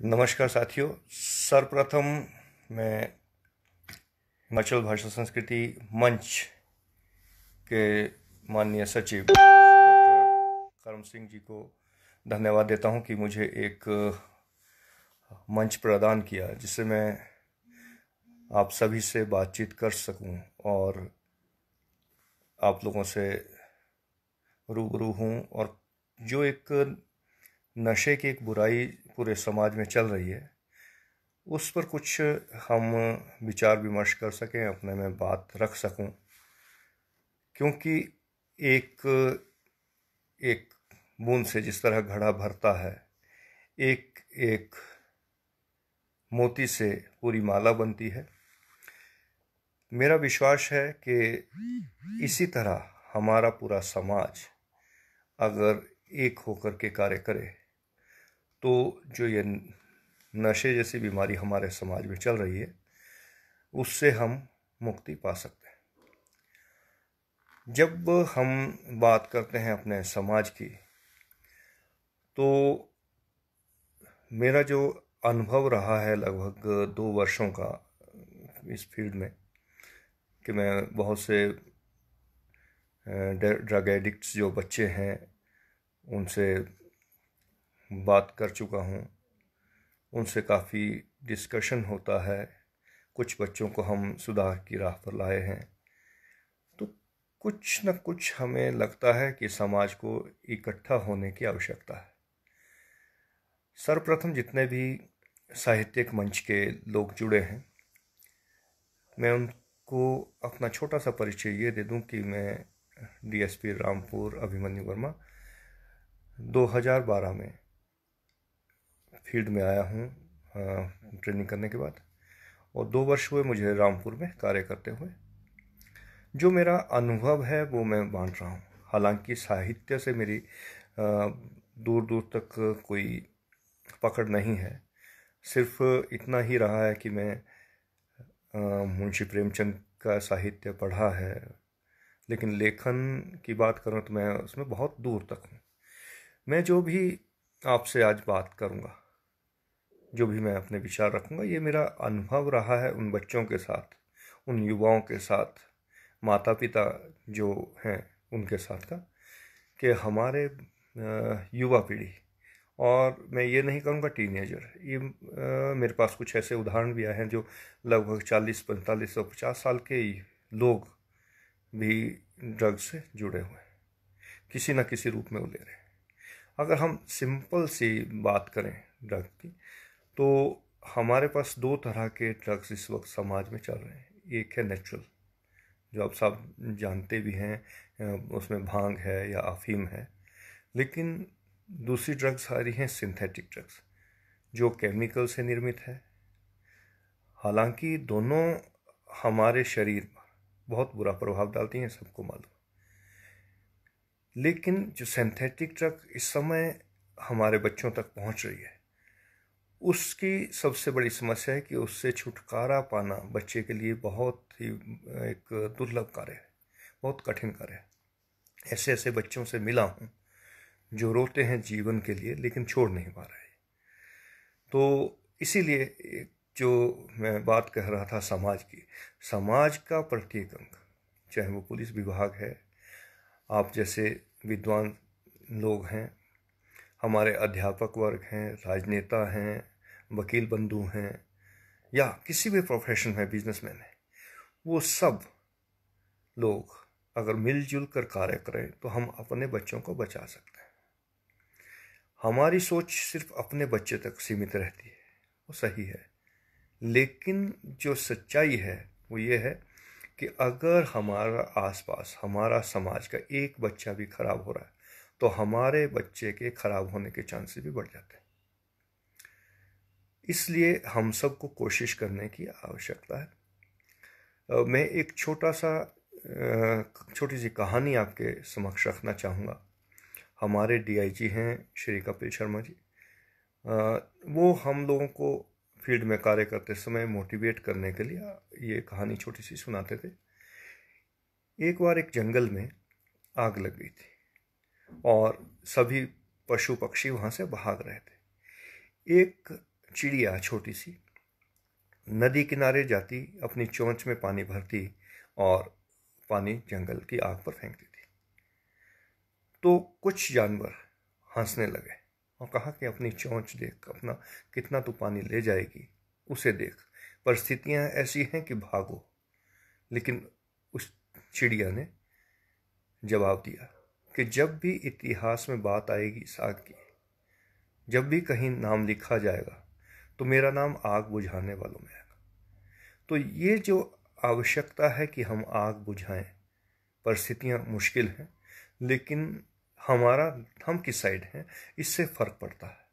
नमस्कार साथियों। सर्वप्रथम मैं हिमाचल भाषा संस्कृति मंच के माननीय सचिव डॉक्टर करम सिंह जी को धन्यवाद देता हूं कि मुझे एक मंच प्रदान किया जिससे मैं आप सभी से बातचीत कर सकूं और आप लोगों से रूबरू हूं। और जो एक नशे की एक बुराई पूरे समाज में चल रही है उस पर कुछ हम विचार विमर्श कर सकें, अपने में बात रख सकूं, क्योंकि एक एक बूंद से जिस तरह घड़ा भरता है, एक एक मोती से पूरी माला बनती है। मेरा विश्वास है कि इसी तरह हमारा पूरा समाज अगर एक होकर के कार्य करे तो जो ये नशे जैसी बीमारी हमारे समाज में चल रही है उससे हम मुक्ति पा सकते हैं। जब हम बात करते हैं अपने समाज की, तो मेरा जो अनुभव रहा है लगभग 2 वर्षों का इस फील्ड में, कि मैं बहुत से ड्रग एडिक्ट्स जो बच्चे हैं उनसे बात कर चुका हूँ, उनसे काफ़ी डिस्कशन होता है। कुछ बच्चों को हम सुधार की राह पर लाए हैं, तो कुछ न कुछ हमें लगता है कि समाज को इकट्ठा होने की आवश्यकता है। सर्वप्रथम जितने भी साहित्यिक मंच के लोग जुड़े हैं, मैं उनको अपना छोटा सा परिचय ये दे दूं कि मैं डीएसपी रामपुर अभिमन्यु वर्मा 2012 में फील्ड में आया हूँ ट्रेनिंग करने के बाद, और 2 वर्ष हुए मुझे रामपुर में कार्य करते हुए। जो मेरा अनुभव है वो मैं बांट रहा हूँ। हालांकि साहित्य से मेरी दूर दूर तक कोई पकड़ नहीं है, सिर्फ इतना ही रहा है कि मैं मुंशी प्रेमचंद का साहित्य पढ़ा है, लेकिन लेखन की बात करूँ तो मैं उसमें बहुत दूर तक हूँ। मैं जो भी आपसे आज बात करूँगा, जो भी मैं अपने विचार रखूँगा, ये मेरा अनुभव रहा है उन बच्चों के साथ, उन युवाओं के साथ, माता पिता जो हैं उनके साथ का, कि हमारे युवा पीढ़ी, और मैं ये नहीं कहूँगा टीनेजर, ये मेरे पास कुछ ऐसे उदाहरण भी आए हैं जो लगभग 40, 45 और 50 साल के लोग भी ड्रग्स से जुड़े हुए हैं, किसी न किसी रूप में वो ले रहे हैं। अगर हम सिंपल सी बात करें ड्रग की, तो हमारे पास 2 तरह के ड्रग्स इस वक्त समाज में चल रहे हैं। एक है नेचुरल, जो आप सब जानते भी हैं, उसमें भांग है या अफीम है। लेकिन दूसरी ड्रग्स आ रही हैं सिंथेटिक ड्रग्स, जो केमिकल से निर्मित है। हालांकि दोनों हमारे शरीर पर बहुत बुरा प्रभाव डालती हैं, सबको मालूम। लेकिन जो सिंथेटिक ड्रग इस समय हमारे बच्चों तक पहुंच रही है, उसकी सबसे बड़ी समस्या है कि उससे छुटकारा पाना बच्चे के लिए बहुत ही एक दुर्लभ कार्य है, बहुत कठिन कार्य है। ऐसे ऐसे बच्चों से मिला हूँ जो रोते हैं जीवन के लिए लेकिन छोड़ नहीं पा रहे। तो इसीलिए जो मैं बात कह रहा था समाज की, समाज का प्रत्येक अंग, चाहे वो पुलिस विभाग है, आप जैसे विद्वान लोग हैं, हमारे अध्यापक वर्ग हैं, राजनेता हैं, वकील बंधु हैं, या किसी भी प्रोफेशन में बिजनेसमैन है, वो सब लोग अगर मिलजुल कर कार्य करें तो हम अपने बच्चों को बचा सकते हैं। हमारी सोच सिर्फ अपने बच्चे तक सीमित रहती है, वो सही है, लेकिन जो सच्चाई है वो ये है कि अगर हमारा आसपास, हमारा समाज का एक बच्चा भी खराब हो रहा है तो हमारे बच्चे के खराब होने के चांसेस भी बढ़ जाते हैं। इसलिए हम सबको कोशिश करने की आवश्यकता है। मैं एक छोटी सी कहानी आपके समक्ष रखना चाहूँगा। हमारे डीआईजी हैं श्री कपिल शर्मा जी, वो हम लोगों को फील्ड में कार्य करते समय मोटिवेट करने के लिए ये कहानी छोटी सी सुनाते थे। एक बार एक जंगल में आग लग गई थी और सभी पशु पक्षी वहाँ से भाग रहे थे। एक चिड़िया छोटी सी नदी किनारे जाती, अपनी चोंच में पानी भरती और पानी जंगल की आग पर फेंकती थी। तो कुछ जानवर हंसने लगे और कहा कि अपनी चोंच देख, अपना कितना तू पानी ले जाएगी, उसे देख, परिस्थितियां ऐसी हैं कि भागो। लेकिन उस चिड़िया ने जवाब दिया कि जब भी इतिहास में बात आएगी इस आग की, जब भी कहीं नाम लिखा जाएगा, तो मेरा नाम आग बुझाने वालों में आएगा। तो ये जो आवश्यकता है कि हम आग बुझाएं, परिस्थितियां मुश्किल हैं, लेकिन हम किस साइड हैं, इससे फर्क पड़ता है।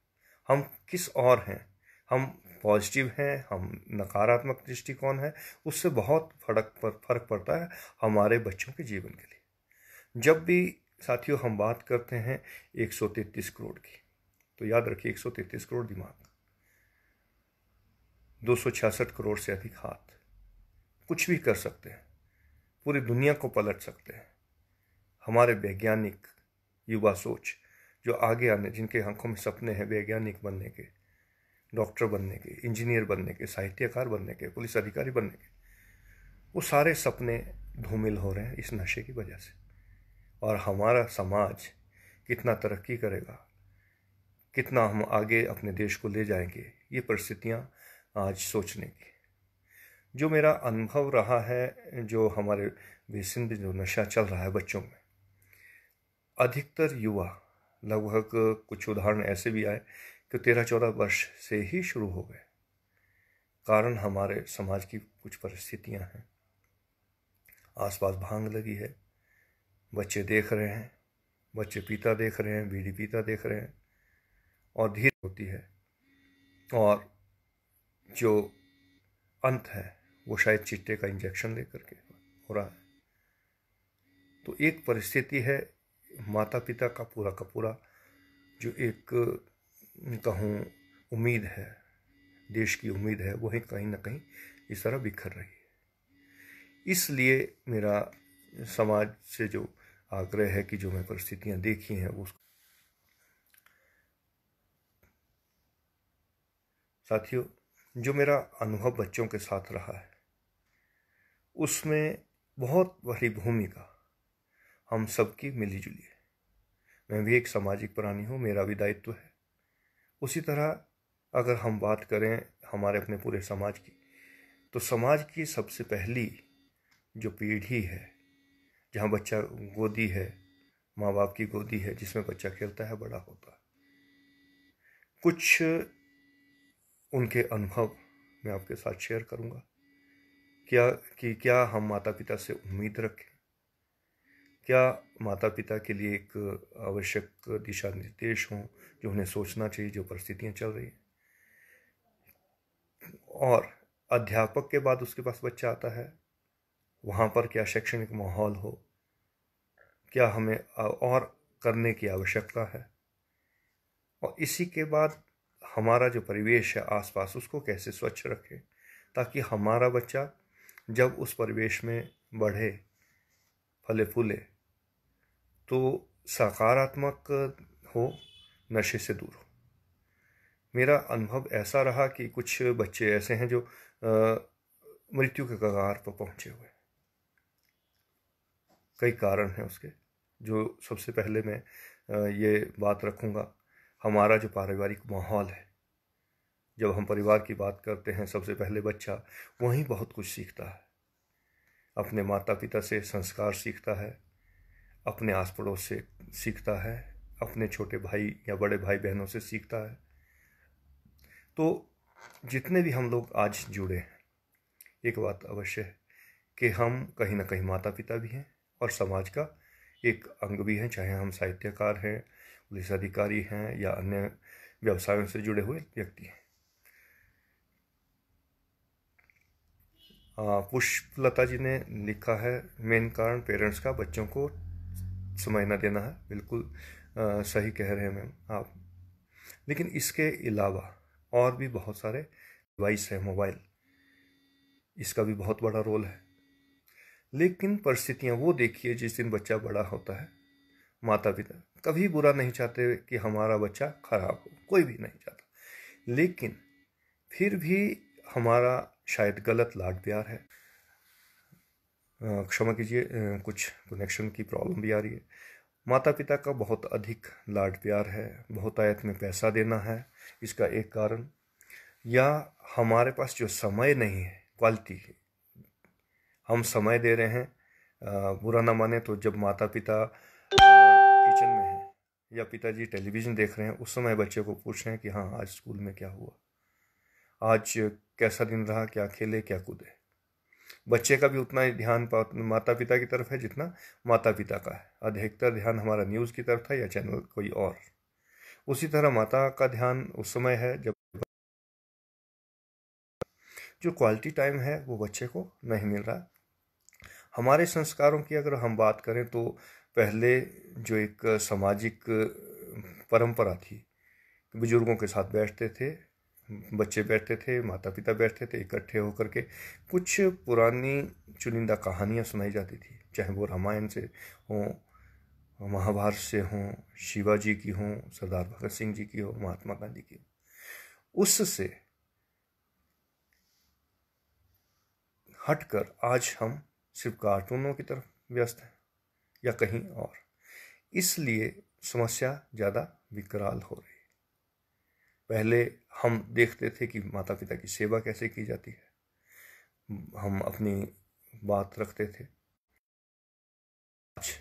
हम किस और हैं, हम पॉजिटिव हैं, हम नकारात्मक दृष्टिकोण है, उससे बहुत फर्क पड़ता है हमारे बच्चों के जीवन के लिए। जब भी साथियों हम बात करते हैं 133 करोड़ की, तो याद रखिए 133 करोड़ दिमाग, 266 करोड़ से अधिक हाथ, कुछ भी कर सकते हैं, पूरी दुनिया को पलट सकते हैं। हमारे वैज्ञानिक युवा सोच जो आगे आने, जिनके आंखों में सपने हैं वैज्ञानिक बनने के, डॉक्टर बनने के, इंजीनियर बनने के, साहित्यकार बनने के, पुलिस अधिकारी बनने के, वो सारे सपने धूमिल हो रहे हैं इस नशे की वजह से। और हमारा समाज कितना तरक्की करेगा, कितना हम आगे अपने देश को ले जाएंगे, ये परिस्थितियां आज सोचने की। जो मेरा अनुभव रहा है, जो हमारे बेसिन में जो नशा चल रहा है बच्चों में, अधिकतर युवा, लगभग कुछ उदाहरण ऐसे भी आए कि 13-14 वर्ष से ही शुरू हो गए। कारण हमारे समाज की कुछ परिस्थितियां हैं, आसपास भांग लगी है, बच्चे देख रहे हैं, बच्चे पीता देख रहे हैं, बीड़ी पीता देख रहे हैं, और धीरे होती है, और जो अंत है वो शायद चिट्टे का इंजेक्शन लेकर के हो रहा है। तो एक परिस्थिति है, माता पिता का पूरा जो एक कहूँ उम्मीद है, देश की उम्मीद है, वही कहीं ना कहीं इस तरह बिखर रही है। इसलिए मेरा समाज से जो आग्रह है कि जो मैं परिस्थितियां देखी हैं वो, साथियों, जो मेरा अनुभव बच्चों के साथ रहा है, उसमें बहुत बड़ी भूमिका हम सबकी मिली जुली है। मैं भी एक सामाजिक प्राणी हूँ, मेरा भी दायित्व है। उसी तरह अगर हम बात करें हमारे अपने पूरे समाज की, तो समाज की सबसे पहली जो पीढ़ी है, जहाँ बच्चा गोदी है, माँ बाप की गोदी है, जिसमें बच्चा खेलता है, बड़ा होता है। कुछ उनके अनुभव मैं आपके साथ शेयर करूँगा, क्या हम माता पिता से उम्मीद रखें, क्या माता पिता के लिए एक आवश्यक दिशा निर्देश हों जो उन्हें सोचना चाहिए, जो परिस्थितियां चल रही हैं। और अध्यापक के बाद उसके पास बच्चा आता है, वहाँ पर क्या शैक्षणिक माहौल हो, क्या हमें और करने की आवश्यकता है, और इसी के बाद हमारा जो परिवेश है आसपास, उसको कैसे स्वच्छ रखें, ताकि हमारा बच्चा जब उस परिवेश में बढ़े, फले फूले, तो सकारात्मक हो, नशे से दूर हो। मेरा अनुभव ऐसा रहा कि कुछ बच्चे ऐसे हैं जो मृत्यु के कगार पर पहुंचे हुए। कई कारण हैं उसके, जो सबसे पहले मैं ये बात रखूंगा, हमारा जो पारिवारिक माहौल है। जब हम परिवार की बात करते हैं, सबसे पहले बच्चा वहीं बहुत कुछ सीखता है, अपने माता पिता से संस्कार सीखता है, अपने आस पड़ोस से सीखता है, अपने छोटे भाई या बड़े भाई बहनों से सीखता है। तो जितने भी हम लोग आज जुड़े हैं, एक बात अवश्य है कि हम कहीं ना कहीं माता पिता भी हैं और समाज का एक अंग भी हैं, चाहे हम साहित्यकार हैं, पुलिस अधिकारी हैं, या अन्य व्यवसायों से जुड़े हुए व्यक्ति हैं। पुष्पलता जी ने लिखा है, मेन कारण पेरेंट्स का बच्चों को समय न देना है। बिल्कुल सही कह रहे हैं मैम आप। लेकिन इसके अलावा और भी बहुत सारे डिवाइस है, मोबाइल, इसका भी बहुत बड़ा रोल है। लेकिन परिस्थितियां वो देखिए, जिस दिन बच्चा बड़ा होता है, माता पिता कभी बुरा नहीं चाहते कि हमारा बच्चा खराब हो, कोई भी नहीं चाहता। लेकिन फिर भी हमारा शायद गलत लाड प्यार है। क्षमा कीजिए, कुछ कनेक्शन की प्रॉब्लम भी आ रही है। माता पिता का बहुत अधिक लाड प्यार है, बहुतायत में पैसा देना है इसका एक कारण, या हमारे पास जो समय नहीं है, क्वालिटी हम समय दे रहे हैं। बुरा ना माने तो जब माता पिता किचन में हैं या पिताजी टेलीविज़न देख रहे हैं, उस समय बच्चे को पूछ रहे हैं कि हाँ आज स्कूल में क्या हुआ, आज कैसा दिन रहा, क्या खेले क्या कूदे। बच्चे का भी उतना ही ध्यान माता पिता की तरफ है जितना माता पिता का है। अधिकतर ध्यान हमारा न्यूज़ की तरफ था या चैनल कोई और। उसी तरह माता का ध्यान उस समय है जब जो क्वालिटी टाइम है वो बच्चे को नहीं मिल रहा। हमारे संस्कारों की अगर हम बात करें तो पहले जो एक सामाजिक परंपरा थी, बुजुर्गों के साथ बैठते थे, बच्चे बैठते थे, माता पिता बैठते थे, इकट्ठे होकर के कुछ पुरानी चुनिंदा कहानियाँ सुनाई जाती थी, चाहे वो रामायण से हों, महाभारत से हों, शिवाजी की हों, सरदार भगत सिंह जी की हो, महात्मा गांधी की हो। उससे हटकर आज हम सिर्फ कार्टूनों की तरफ व्यस्त हैं या कहीं और, इसलिए समस्या ज़्यादा विकराल हो रही है। पहले हम देखते थे कि माता पिता की सेवा कैसे की जाती है, हम अपनी बात रखते थे। आज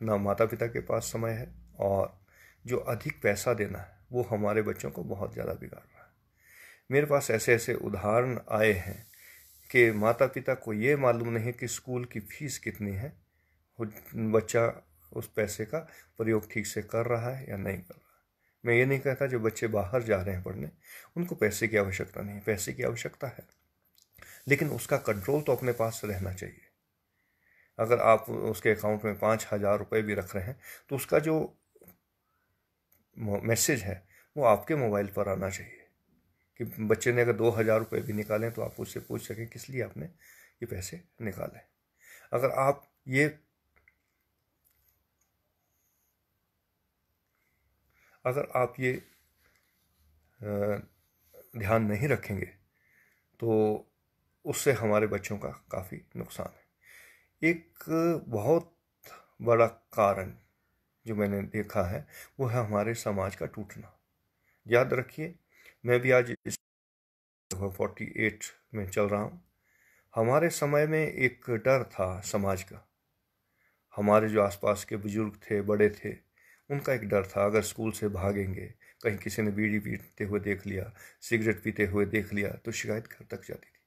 ना माता पिता के पास समय है, और जो अधिक पैसा देना है वो हमारे बच्चों को बहुत ज़्यादा बिगाड़ रहा है। मेरे पास ऐसे ऐसे उदाहरण आए हैं कि माता पिता को ये मालूम नहीं कि स्कूल की फीस कितनी है, बच्चा उस पैसे का प्रयोग ठीक से कर रहा है या नहीं कर रहा है। मैं ये नहीं कहता जो बच्चे बाहर जा रहे हैं पढ़ने उनको पैसे की आवश्यकता नहीं, पैसे की आवश्यकता है, लेकिन उसका कंट्रोल तो अपने पास रहना चाहिए। अगर आप उसके अकाउंट में 5,000 रुपये भी रख रहे हैं तो उसका जो मैसेज है वो आपके मोबाइल पर आना चाहिए कि बच्चे ने अगर 2,000 रुपये भी निकालें तो आप उससे पूछ सकें किस लिए आपने ये पैसे निकाले। अगर आप ये ध्यान नहीं रखेंगे तो उससे हमारे बच्चों का काफ़ी नुकसान है। एक बहुत बड़ा कारण जो मैंने देखा है वो है हमारे समाज का टूटना। याद रखिए, मैं भी आज 48 में चल रहा हूँ। हमारे समय में एक डर था समाज का, हमारे जो आसपास के बुजुर्ग थे, बड़े थे, उनका एक डर था अगर स्कूल से भागेंगे, कहीं किसी ने बीड़ी पीते हुए देख लिया, सिगरेट पीते हुए देख लिया तो शिकायत घर तक जाती थी।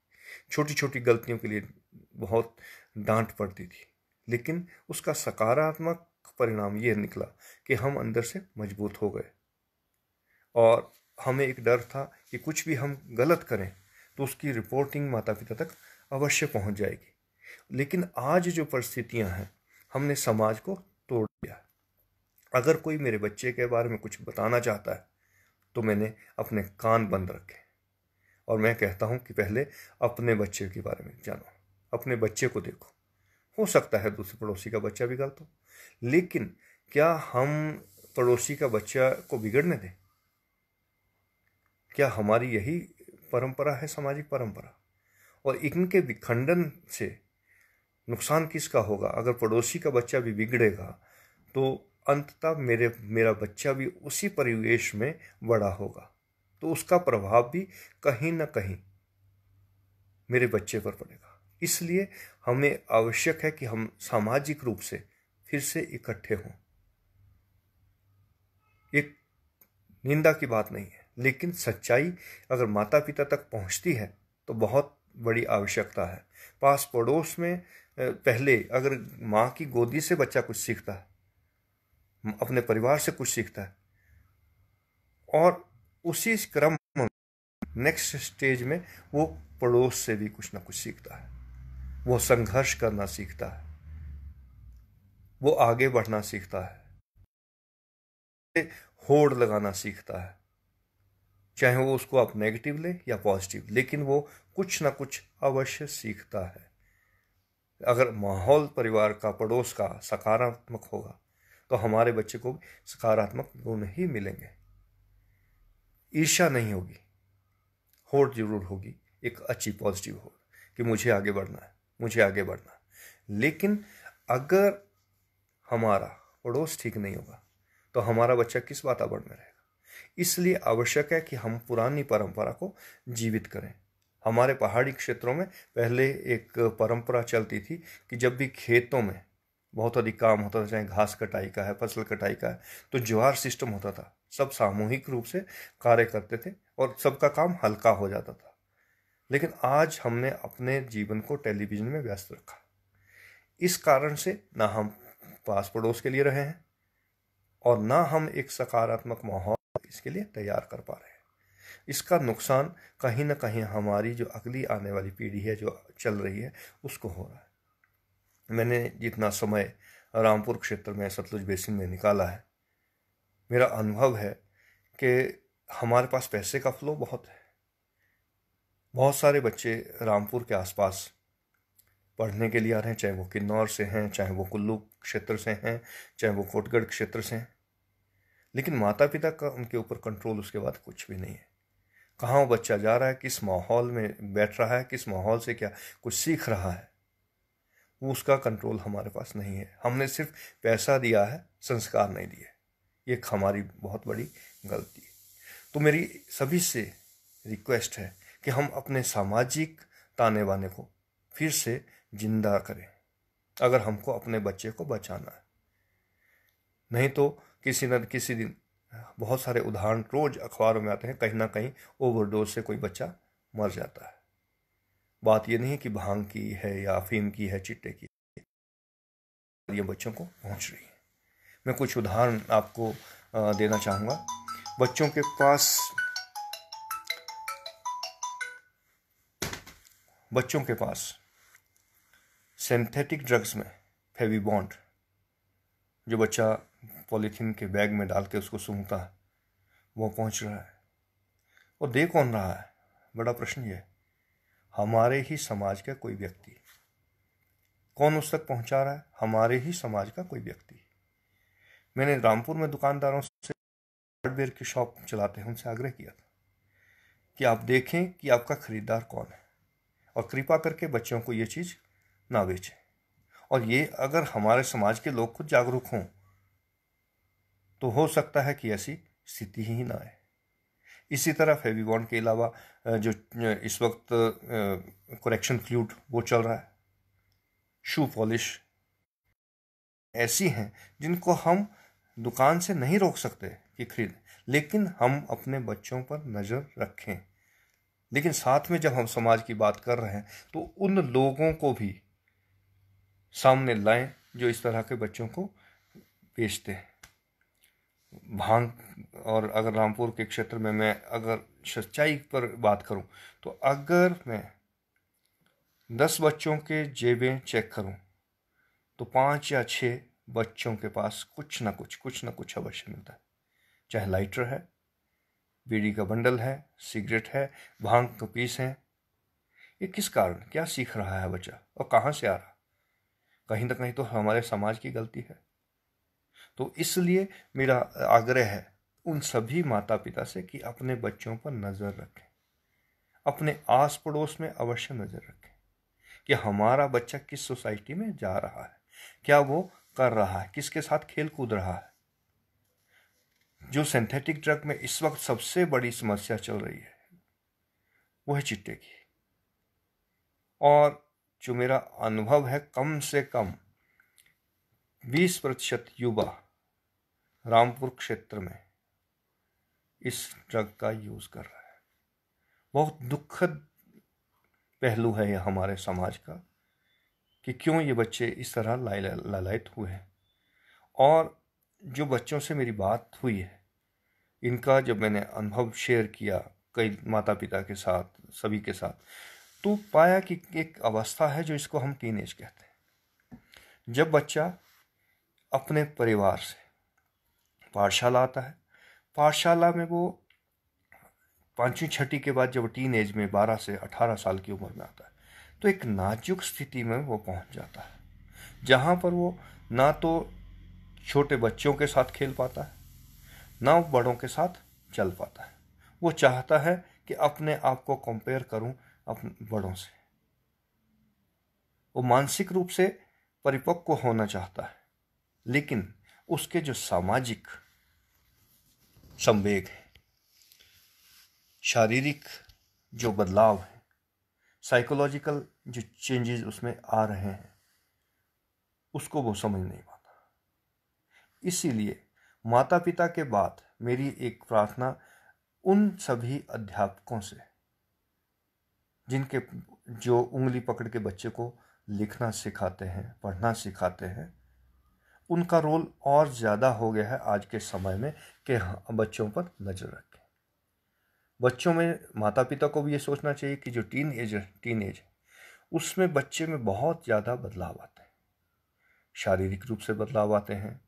छोटी छोटी गलतियों के लिए बहुत डांट पड़ती थी, लेकिन उसका सकारात्मक परिणाम ये निकला कि हम अंदर से मजबूत हो गए, और हमें एक डर था कि कुछ भी हम गलत करें तो उसकी रिपोर्टिंग माता पिता तक अवश्य पहुंच जाएगी। लेकिन आज जो परिस्थितियां हैं, हमने समाज को तोड़ दिया। अगर कोई मेरे बच्चे के बारे में कुछ बताना चाहता है तो मैंने अपने कान बंद रखे, और मैं कहता हूं कि पहले अपने बच्चे के बारे में जानो, अपने बच्चे को देखो। हो सकता है दूसरे पड़ोसी का बच्चा भी गलत हो, लेकिन क्या हम पड़ोसी का बच्चा को बिगड़ने दें? क्या हमारी यही परंपरा है, सामाजिक परंपरा? और इनके विखंडन से नुकसान किसका होगा? अगर पड़ोसी का बच्चा भी बिगड़ेगा तो अंततः मेरा बच्चा भी उसी परिवेश में बड़ा होगा, तो उसका प्रभाव भी कहीं ना कहीं मेरे बच्चे पर पड़ेगा। इसलिए हमें आवश्यक है कि हम सामाजिक रूप से फिर से इकट्ठे हों। एक निंदा की बात नहीं है, लेकिन सच्चाई अगर माता पिता तक पहुंचती है तो बहुत बड़ी आवश्यकता है। पास पड़ोस में पहले अगर माँ की गोदी से बच्चा कुछ सीखता है, अपने परिवार से कुछ सीखता है, और उसी क्रम में नेक्स्ट स्टेज में वो पड़ोस से भी कुछ ना कुछ सीखता है। वो संघर्ष करना सीखता है, वो आगे बढ़ना सीखता है, होड़ लगाना सीखता है। चाहे वो उसको आप नेगेटिव ले या पॉजिटिव, लेकिन वो कुछ ना कुछ अवश्य सीखता है। अगर माहौल परिवार का, पड़ोस का सकारात्मक होगा तो हमारे बच्चे को सकारात्मक गुण ही मिलेंगे। ईर्ष्या नहीं होगी, होड़ जरूर होगी, एक अच्छी पॉजिटिव होड़ कि मुझे आगे बढ़ना है, मुझे आगे बढ़ना है। लेकिन अगर हमारा पड़ोस ठीक नहीं होगा तो हमारा बच्चा किस वातावरण में रहेगा। इसलिए आवश्यक है कि हम पुरानी परंपरा को जीवित करें। हमारे पहाड़ी क्षेत्रों में पहले एक परंपरा चलती थी कि जब भी खेतों में बहुत अधिक काम होता था, चाहे घास कटाई का है, फसल कटाई का है, तो ज्वार सिस्टम होता था। सब सामूहिक रूप से कार्य करते थे और सबका काम हल्का हो जाता था। लेकिन आज हमने अपने जीवन को टेलीविजन में व्यस्त रखा। इस कारण से ना हम पास पड़ोस के लिए रहे हैं और ना हम एक सकारात्मक माहौल इसके लिए तैयार कर पा रहे हैं। इसका नुकसान कहीं ना कहीं हमारी जो अगली आने वाली पीढ़ी है, जो चल रही है, उसको हो रहा है। मैंने जितना समय रामपुर क्षेत्र में सतलुज बेसिन में निकाला है, मेरा अनुभव है कि हमारे पास पैसे का फ्लो बहुत है। बहुत सारे बच्चे रामपुर के आसपास पढ़ने के लिए आ रहे हैं, चाहे वो किन्नौर से हैं, चाहे वो कुल्लू क्षेत्र से हैं, चाहे वो कोटगढ़ क्षेत्र से हैं। लेकिन माता पिता का उनके ऊपर कंट्रोल उसके बाद कुछ भी नहीं है। कहाँ वो बच्चा जा रहा है, किस माहौल में बैठ रहा है, किस माहौल से क्या कुछ सीख रहा है, वो उसका कंट्रोल हमारे पास नहीं है। हमने सिर्फ पैसा दिया है, संस्कार नहीं दिए। ये हमारी बहुत बड़ी गलती है। तो मेरी सभी से रिक्वेस्ट है कि हम अपने सामाजिक ताने बाने को फिर से जिंदा करें, अगर हमको अपने बच्चे को बचाना है। नहीं तो किसी न किसी दिन बहुत सारे उदाहरण रोज अखबारों में आते हैं, कहीं ना कहीं ओवरडोज से कोई बच्चा मर जाता है। बात ये नहीं कि भांग की है या अफीम की है, चिट्टे की, ये बच्चों को पहुंच रही है। मैं कुछ उदाहरण आपको देना चाहूँगा। बच्चों के पास सिंथेटिक ड्रग्स में फेविबॉन्ड, जो बच्चा पॉलीथीन के बैग में डाल के उसको सूंघता है, वो पहुंच रहा है। और दे कौन रहा है? बड़ा प्रश्न ये है। हमारे ही समाज का कोई व्यक्ति। कौन उस तक पहुंचा रहा है? हमारे ही समाज का कोई व्यक्ति। मैंने रामपुर में दुकानदारों से, हार्डवेयर की शॉप चलाते हैं, उनसे आग्रह किया था कि आप देखें कि आपका खरीदार कौन है और कृपा करके बच्चों को ये चीज़ ना बेचें। और ये अगर हमारे समाज के लोग खुद जागरूक हों तो हो सकता है कि ऐसी स्थिति ही ना आए। इसी तरह फेविबॉन्ड के अलावा जो इस वक्त करेक्शन फ्लूइड वो चल रहा है, शू पॉलिश, ऐसी हैं जिनको हम दुकान से नहीं रोक सकते कि खरीद, लेकिन हम अपने बच्चों पर नज़र रखें। लेकिन साथ में जब हम समाज की बात कर रहे हैं तो उन लोगों को भी सामने लाएं जो इस तरह के बच्चों को बेचते हैं। भांग, और अगर रामपुर के क्षेत्र में मैं अगर सच्चाई पर बात करूं तो अगर मैं 10 बच्चों के जेबें चेक करूं तो 5 या 6 बच्चों के पास कुछ ना कुछ अवश्य मिलता है। चाहे लाइटर है, बीड़ी का बंडल है, सिगरेट है, भांग का पीस है। ये किस कारण, क्या सीख रहा है बच्चा और कहाँ से आ रहा? कहीं ना कहीं तो हमारे समाज की गलती है। तो इसलिए मेरा आग्रह है उन सभी माता पिता से कि अपने बच्चों पर नज़र रखें, अपने आस पड़ोस में अवश्य नज़र रखें कि हमारा बच्चा किस सोसाइटी में जा रहा है, क्या वो कर रहा है, किसके साथ खेल कूद रहा है। जो सिंथेटिक ड्रग में इस वक्त सबसे बड़ी समस्या चल रही है वो है चिट्टे की। और जो मेरा अनुभव है, कम से कम 20% युवा रामपुर क्षेत्र में इस ड्रग का यूज कर रहा है। बहुत दुखद पहलू है यह हमारे समाज का कि क्यों ये बच्चे इस तरह लालायित हुए हैं। और जो बच्चों से मेरी बात हुई है, इनका जब मैंने अनुभव शेयर किया कई माता पिता के साथ, सभी के साथ, तो पाया कि एक अवस्था है जो इसको हम टीनेज कहते हैं। जब बच्चा अपने परिवार से पाठशाला आता है, पाठशाला में वो 5वीं 6वीं के बाद जब टीन एज में 12 से 18 साल की उम्र में आता है तो एक नाजुक स्थिति में वो पहुंच जाता है, जहां पर वो ना तो छोटे बच्चों के साथ खेल पाता है, ना वो बड़ों के साथ चल पाता है। वो चाहता है कि अपने आप को कंपेयर करूं अपने बड़ों से। वो मानसिक रूप से परिपक्व होना चाहता है, लेकिन उसके जो सामाजिक संवेग है, शारीरिक जो बदलाव है, साइकोलॉजिकल जो चेंजेस उसमें आ रहे हैं, उसको वो समझ नहीं पाता। इसीलिए माता पिता के बाद मेरी एक प्रार्थना उन सभी अध्यापकों से जिनके जो उंगली पकड़ के बच्चे को लिखना सिखाते हैं, पढ़ना सिखाते हैं, उनका रोल और ज़्यादा हो गया है आज के समय में कि बच्चों पर नज़र रखें। बच्चों में माता पिता को भी ये सोचना चाहिए कि जो टीन एज उसमें बच्चे में बहुत ज़्यादा बदलाव आते हैं। शारीरिक रूप से बदलाव आते हैं,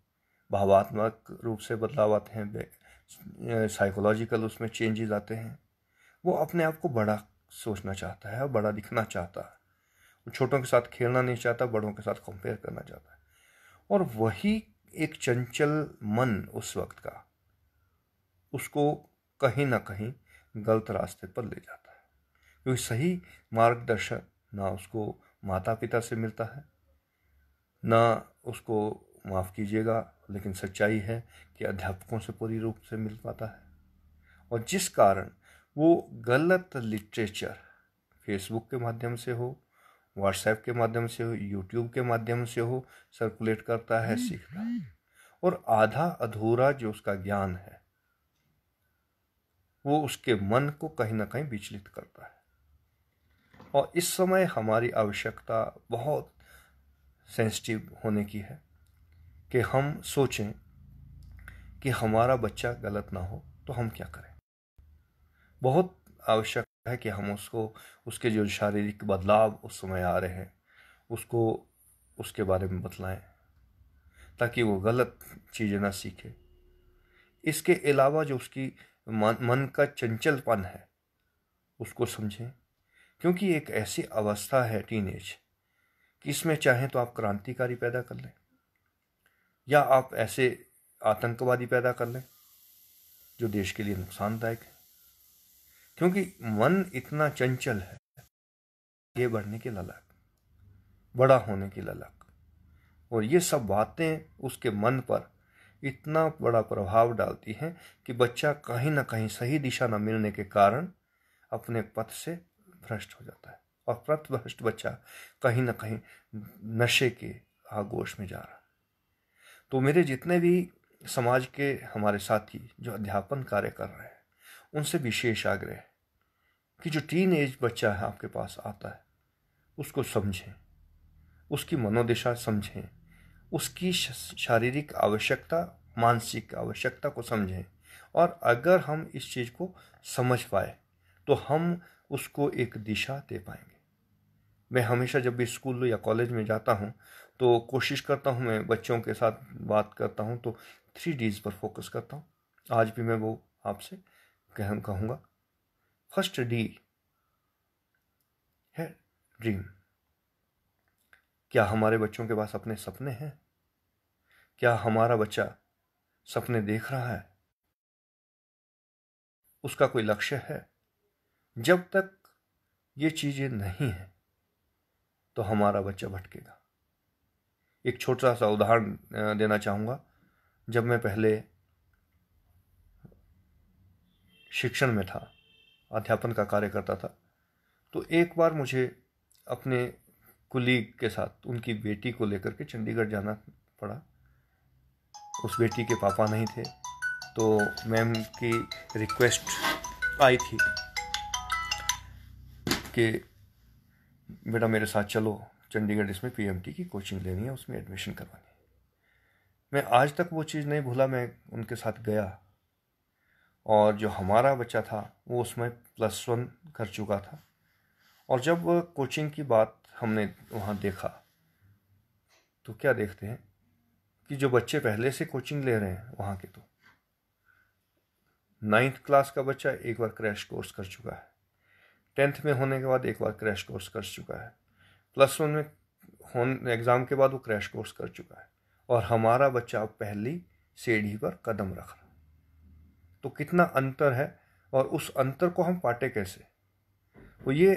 भावात्मक रूप से बदलाव आते हैं, साइकोलॉजिकल उसमें चेंजेस आते हैं। वो अपने आप को बड़ा सोचना चाहता है, बड़ा दिखना चाहता है। वो छोटों के साथ खेलना नहीं चाहता, बड़ों के साथ कंपेयर करना चाहता है। और वही एक चंचल मन उस वक्त का उसको कहीं ना कहीं गलत रास्ते पर ले जाता है, क्योंकि सही मार्गदर्शन ना उसको माता पिता से मिलता है, ना उसको, माफ़ कीजिएगा लेकिन सच्चाई है कि अध्यापकों से पूरी रूप से मिल पाता है। और जिस कारण वो गलत लिटरेचर फेसबुक के माध्यम से हो, व्हाट्सएप के माध्यम से हो, यूट्यूब के माध्यम से हो, सर्कुलेट करता है, सीखता है। और आधा अधूरा जो उसका ज्ञान है वो उसके मन को कहीं ना कहीं विचलित करता है। और इस समय हमारी आवश्यकता बहुत सेंसिटिव होने की है कि हम सोचें कि हमारा बच्चा गलत ना हो तो हम क्या करें। बहुत आवश्यक है कि हम उसको, उसके जो शारीरिक बदलाव उस समय आ रहे हैं उसको उसके बारे में बतलाएं, ताकि वो गलत चीज़ें ना सीखे। इसके अलावा जो उसकी मन का चंचलपन है उसको समझें, क्योंकि एक ऐसी अवस्था है टीनेज कि इसमें चाहें तो आप क्रांतिकारी पैदा कर लें या आप ऐसे आतंकवादी पैदा कर लें जो देश के लिए नुकसानदायक है। क्योंकि मन इतना चंचल है, आगे बढ़ने की ललक, बड़ा होने की ललक, और ये सब बातें उसके मन पर इतना बड़ा प्रभाव डालती हैं कि बच्चा कहीं ना कहीं सही दिशा न मिलने के कारण अपने पथ से भ्रष्ट हो जाता है। और पथभ्रष्ट बच्चा कहीं ना कहीं नशे के आगोश में जा रहा है। तो मेरे जितने भी समाज के हमारे साथी जो अध्यापन कार्य कर रहे हैं उनसे विशेष आग्रह है कि जो टीन एज बच्चा है आपके पास आता है उसको समझें, उसकी मनोदशा समझें, उसकी शारीरिक आवश्यकता, मानसिक आवश्यकता को समझें। और अगर हम इस चीज़ को समझ पाए तो हम उसको एक दिशा दे पाएंगे। मैं हमेशा जब भी स्कूल या कॉलेज में जाता हूँ तो कोशिश करता हूँ, मैं बच्चों के साथ बात करता हूँ तो 3 Ds पर फोकस करता हूँ। आज भी मैं वो आपसे कहूँगा। फर्स्ट D है ड्रीम। क्या हमारे बच्चों के पास अपने सपने हैं? क्या हमारा बच्चा सपने देख रहा है? उसका कोई लक्ष्य है? जब तक ये चीज़ें नहीं हैं तो हमारा बच्चा भटकेगा। एक छोटा सा उदाहरण देना चाहूँगा। जब मैं पहले शिक्षण में था, अध्यापन का कार्य करता था, तो एक बार मुझे अपने कुलीग के साथ उनकी बेटी को लेकर के चंडीगढ़ जाना पड़ा। उस बेटी के पापा नहीं थे, तो मैम की रिक्वेस्ट आई थी कि बेटा मेरे साथ चलो, चंडीगढ़ इसमें पीएमटी की कोचिंग लेनी है, उसमें एडमिशन करवानी है। मैं आज तक वो चीज़ नहीं भूला। मैं उनके साथ गया और जो हमारा बच्चा था वो उसमें +1 कर चुका था। और जब कोचिंग की बात हमने वहाँ देखा तो क्या देखते हैं कि जो बच्चे पहले से कोचिंग ले रहे हैं वहाँ के, तो 9th क्लास का बच्चा एक बार क्रैश कोर्स कर चुका है, 10th में होने के बाद एक बार क्रैश कोर्स कर चुका है, +1 में एग्ज़ाम के बाद वो क्रैश कोर्स कर चुका है, और हमारा बच्चा अब पहली सीढ़ी पर कदम रख रहा है। तो कितना अंतर है। और उस अंतर को हम पाटे कैसे। तो ये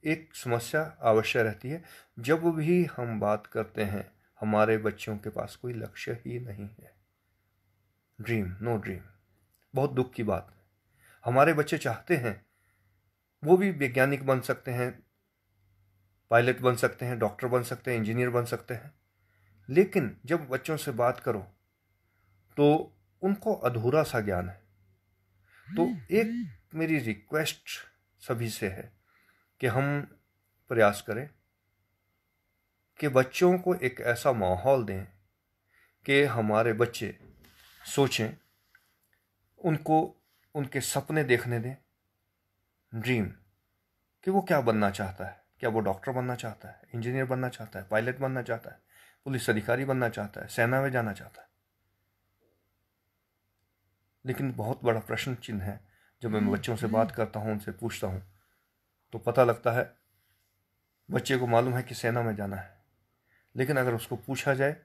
एक समस्या अवश्य रहती है। जब भी हम बात करते हैं, हमारे बच्चों के पास कोई लक्ष्य ही नहीं है, ड्रीम, नो ड्रीम। बहुत दुख की बात है। हमारे बच्चे चाहते हैं, वो भी वैज्ञानिक बन सकते हैं, पायलट बन सकते हैं, डॉक्टर बन सकते हैं, इंजीनियर बन सकते हैं, लेकिन जब बच्चों से बात करो तो उनको अधूरा सा ज्ञान है। तो एक मेरी रिक्वेस्ट सभी से है कि हम प्रयास करें कि बच्चों को एक ऐसा माहौल दें कि हमारे बच्चे सोचें, उनको उनके सपने देखने दें, ड्रीम, कि वो क्या बनना चाहता है। क्या वो डॉक्टर बनना चाहता है, इंजीनियर बनना चाहता है, पायलट बनना चाहता है, पुलिस अधिकारी बनना चाहता है, सेना में जाना चाहता है। लेकिन बहुत बड़ा प्रश्न चिन्ह है। जब मैं बच्चों से बात करता हूँ, उनसे पूछता हूँ, तो पता लगता है बच्चे को मालूम है कि सेना में जाना है, लेकिन अगर उसको पूछा जाए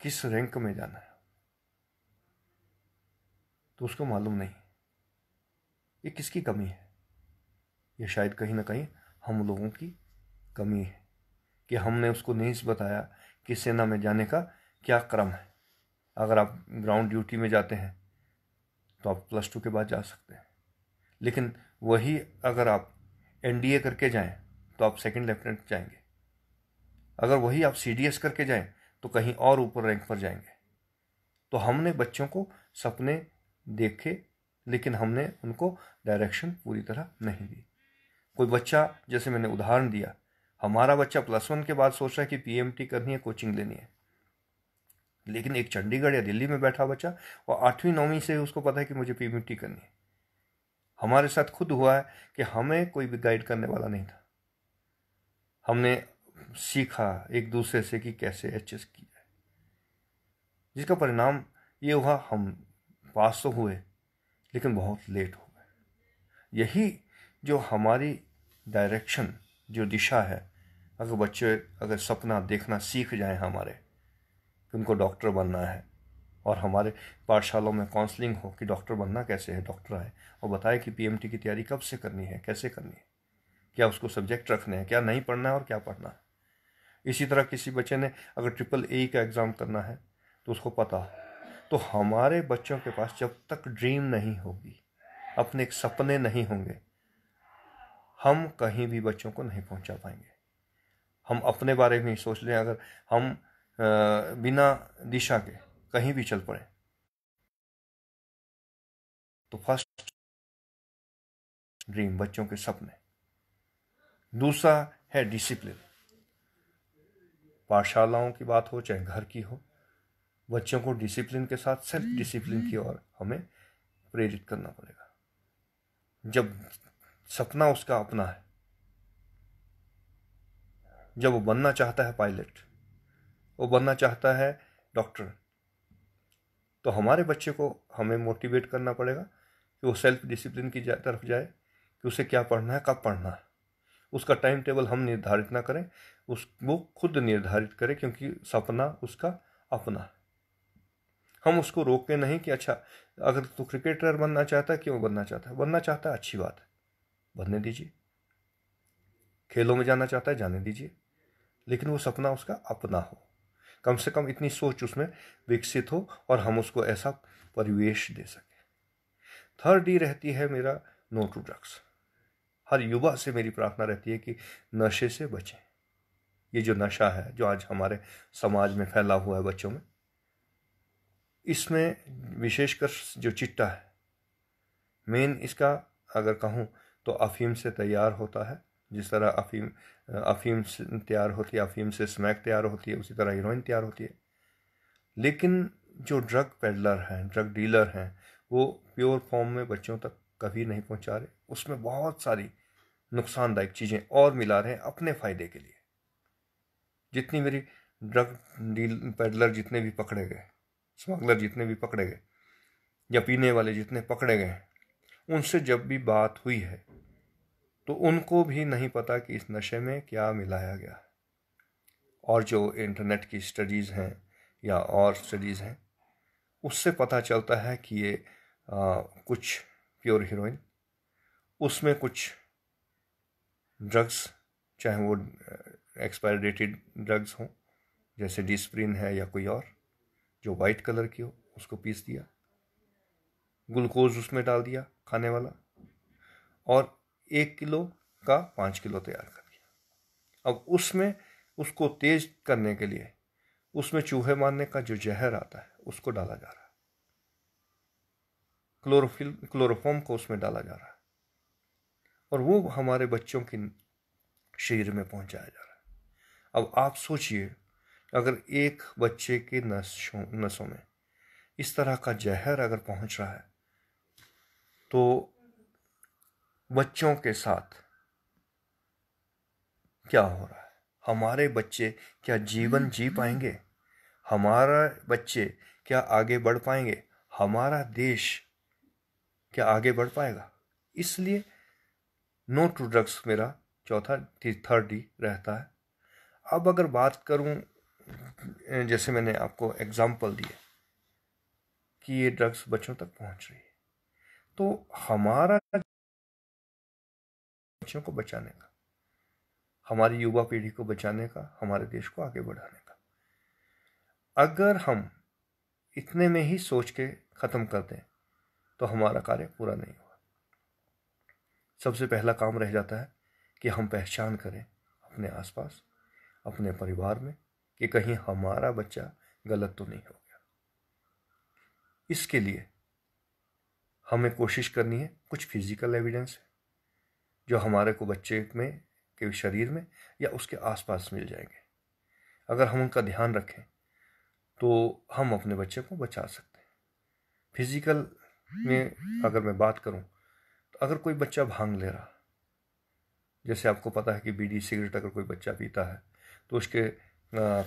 किस रैंक में जाना है तो उसको मालूम नहीं। ये किसकी कमी है? ये शायद कहीं ना कहीं हम लोगों की कमी है कि हमने उसको नहीं बताया कि सेना में जाने का क्या क्रम है। अगर आप ग्राउंड ड्यूटी में जाते हैं तो आप +2 के बाद जा सकते हैं, लेकिन वही अगर आप एनडीए करके जाएं तो आप सेकंड लेफ्टिनेंट जाएंगे। अगर वही आप सीडीएस करके जाएं तो कहीं और ऊपर रैंक पर जाएंगे। तो हमने बच्चों को सपने देखे, लेकिन हमने उनको डायरेक्शन पूरी तरह नहीं दी। कोई बच्चा, जैसे मैंने उदाहरण दिया, हमारा बच्चा +1 के बाद सोच रहा है कि पीएमटी करनी है, कोचिंग लेनी है, लेकिन एक चंडीगढ़ या दिल्ली में बैठा बच्चा और 8वीं 9वीं से उसको पता है कि मुझे पीएमटी करनी है। हमारे साथ खुद हुआ है कि हमें कोई भी गाइड करने वाला नहीं था। हमने सीखा एक दूसरे से कि कैसे एचएस की जाए, जिसका परिणाम ये हुआ हम पास तो हुए लेकिन बहुत लेट हो गए। यही जो हमारी डायरेक्शन, जो दिशा है, अगर बच्चे अगर सपना देखना सीख जाएं हमारे कि उनको डॉक्टर बनना है, और हमारे पाठशालाओं में काउंसलिंग हो कि डॉक्टर बनना कैसे है, डॉक्टर आए और बताए कि पीएमटी की तैयारी कब से करनी है, कैसे करनी है, क्या उसको सब्जेक्ट रखने हैं, क्या नहीं पढ़ना है और क्या पढ़ना है। इसी तरह किसी बच्चे ने अगर AAA का एग्ज़ाम करना है तो उसको पता हो। तो हमारे बच्चों के पास जब तक ड्रीम नहीं होगी, अपने सपने नहीं होंगे, हम कहीं भी बच्चों को नहीं पहुंचा पाएंगे। हम अपने बारे में ही सोच लें, अगर हम बिना दिशा के कहीं भी चल पड़े तो फर्स्ट ड्रीम, बच्चों के सपने। दूसरा है डिसिप्लिन। पाठशालाओं की बात हो चाहे घर की हो, बच्चों को डिसिप्लिन के साथ सेल्फ डिसिप्लिन की ओर हमें प्रेरित करना पड़ेगा। जब सपना उसका अपना है, जब वो बनना चाहता है पायलट, वो बनना चाहता है डॉक्टर, तो हमारे बच्चे को हमें मोटिवेट करना पड़ेगा कि वो सेल्फ डिसिप्लिन की तरफ जाए, कि उसे क्या पढ़ना है, कब पढ़ना है। उसका टाइम टेबल हम निर्धारित ना करें, वो खुद निर्धारित करे, क्योंकि सपना उसका अपना है। हम उसको रोके नहीं कि अच्छा अगर तू क्रिकेटर बनना चाहता है, क्यों बनना चाहता है, बनना चाहता है अच्छी बात है, बनने दीजिए। खेलों में जाना चाहता है, जाने दीजिए, लेकिन वो सपना उसका अपना हो। कम से कम इतनी सोच उसमें विकसित हो और हम उसको ऐसा परिवेश दे सकें। थर्ड डी रहती है मेरा नो टू ड्रग्स। हर युवा से मेरी प्रार्थना रहती है कि नशे से बचें। ये जो नशा है जो आज हमारे समाज में फैला हुआ है बच्चों में, इसमें विशेषकर जो चिट्टा है, मेन इसका अगर कहूँ तो अफीम से तैयार होता है। जिस तरह अफीम से तैयार होती है, अफीम से स्मैक तैयार होती है, उसी तरह हीरोइन तैयार होती है। लेकिन जो ड्रग पेडलर हैं, ड्रग डीलर हैं, वो प्योर फॉर्म में बच्चों तक कभी नहीं पहुंचा रहे। उसमें बहुत सारी नुकसानदायक चीज़ें और मिला रहे हैं अपने फ़ायदे के लिए। जितनी मेरी ड्रग डील पेडलर जितने भी पकड़े गए, स्मगलर जितने भी पकड़े गए, या पीने वाले जितने पकड़े गए, उनसे जब भी बात हुई है तो उनको भी नहीं पता कि इस नशे में क्या मिलाया गया। और जो इंटरनेट की स्टडीज़ हैं या और स्टडीज़ हैं, उससे पता चलता है कि ये कुछ प्योर हीरोइन, उसमें कुछ ड्रग्स, चाहे वो एक्सपायर डेटेड ड्रग्स हों, जैसे डिस्प्रिन है या कोई और जो वाइट कलर की हो, उसको पीस दिया, ग्लूकोज उसमें डाल दिया खाने वाला, और 1 किलो का 5 किलो तैयार कर दिया। अब उसमें उसको तेज करने के लिए उसमें चूहे मारने का जो जहर आता है उसको डाला जा रहा है, क्लोरोफॉर्म को उसमें डाला जा रहा है, और वो हमारे बच्चों के शरीर में पहुंचाया जा रहा है। अब आप सोचिए, अगर एक बच्चे के नसों में इस तरह का जहर अगर पहुंच रहा है तो बच्चों के साथ क्या हो रहा है? हमारे बच्चे क्या जीवन जी पाएंगे? हमारा बच्चे क्या आगे बढ़ पाएंगे? हमारा देश क्या आगे बढ़ पाएगा? इसलिए नो टू ड्रग्स मेरा थर्ड डी रहता है। अब अगर बात करूं, जैसे मैंने आपको एग्जाम्पल दिए कि ये ड्रग्स बच्चों तक पहुंच रही है, तो हमारा बच्चों को बचाने का, हमारी युवा पीढ़ी को बचाने का, हमारे देश को आगे बढ़ाने का, अगर हम इतने में ही सोच के खत्म कर दें तो हमारा कार्य पूरा नहीं होगा। सबसे पहला काम रह जाता है कि हम पहचान करें अपने आसपास, अपने परिवार में, कि कहीं हमारा बच्चा गलत तो नहीं हो गया। इसके लिए हमें कोशिश करनी है, कुछ फिजिकल एविडेंस है जो हमारे को बच्चे में के शरीर में या उसके आसपास मिल जाएंगे। अगर हम उनका ध्यान रखें तो हम अपने बच्चे को बचा सकते हैं। फिजिकल में अगर मैं बात करूं तो अगर कोई बच्चा भांग ले रहा, जैसे आपको पता है कि बीड़ी सिगरेट अगर कोई बच्चा पीता है तो उसके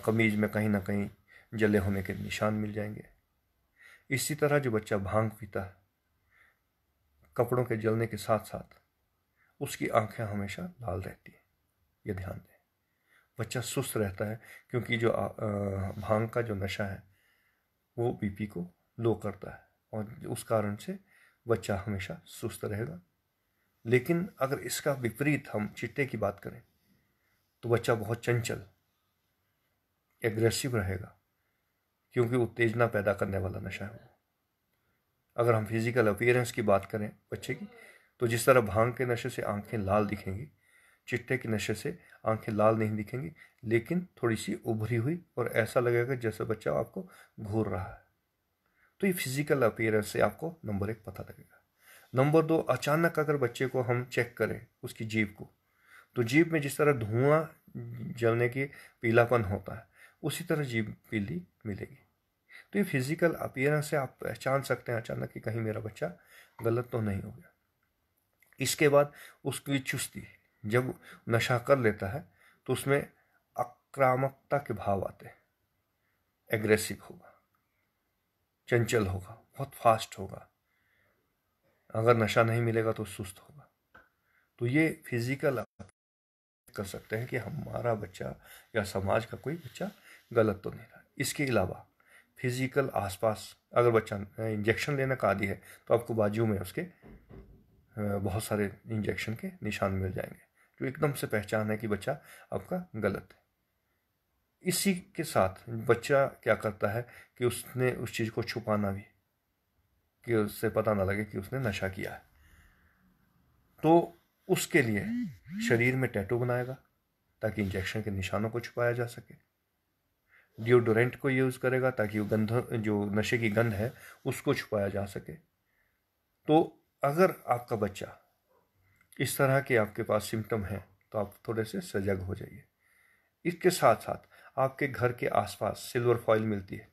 कमीज में कहीं ना कहीं जले होने के निशान मिल जाएंगे। इसी तरह जो बच्चा भांग पीता है, कपड़ों के जलने के साथ साथ उसकी आंखें हमेशा लाल रहती है, ये ध्यान दें। बच्चा सुस्त रहता है क्योंकि जो भांग का जो नशा है वो बीपी को लो करता है, और उस कारण से बच्चा हमेशा सुस्त रहेगा। लेकिन अगर इसका विपरीत हम चिट्टे की बात करें तो बच्चा बहुत चंचल, एग्रेसिव रहेगा, क्योंकि उत्तेजना पैदा करने वाला नशा है वो। अगर हम फिजिकल अपीयरेंस की बात करें बच्चे की, तो जिस तरह भांग के नशे से आंखें लाल दिखेंगी, चिट्टे के नशे से आंखें लाल नहीं दिखेंगी, लेकिन थोड़ी सी उभरी हुई, और ऐसा लगेगा जैसे बच्चा आपको घूर रहा है। तो ये फिजिकल अपीयरेंस से आपको नंबर 1 पता लगेगा। नंबर 2, अचानक अगर बच्चे को हम चेक करें उसकी जीभ को, तो जीभ में जिस तरह धुआं जलने की पीलापन होता है उसी तरह जीभ पीली मिलेगी। तो ये फिजिकल अपीयरेंस से आप पहचान सकते हैं अचानक कि कहीं मेरा बच्चा गलत तो नहीं हो गया। इसके बाद उसकी चुस्ती, जब नशा कर लेता है तो उसमें आक्रामकता के भाव आते हैं, एग्रेसिव होगा, चंचल होगा, बहुत फास्ट होगा। अगर नशा नहीं मिलेगा तो सुस्त होगा। तो ये फिजिकल कर सकते हैं कि हमारा बच्चा या समाज का कोई बच्चा गलत तो नहीं रहा। इसके अलावा फिजिकल आसपास अगर बच्चा इंजेक्शन लेने का आदी है तो आपको बाजू में उसके बहुत सारे इंजेक्शन के निशान मिल जाएंगे, जो एकदम से पहचान है कि बच्चा आपका गलत है। इसी के साथ बच्चा क्या करता है कि उसने उस चीज़ को छुपाना भी, कि उससे पता ना लगे कि उसने नशा किया है। तो उसके लिए शरीर में टैटू बनाएगा ताकि इंजेक्शन के निशानों को छुपाया जा सके। डिओडोरेंट को यूज़ करेगा ताकि वो गंध, जो नशे की गंध है, उसको छुपाया जा सके। तो अगर आपका बच्चा इस तरह के आपके पास सिम्टम हैं तो आप थोड़े से सजग हो जाइए। इसके साथ साथ आपके घर के आसपास सिल्वर फॉइल मिलती है,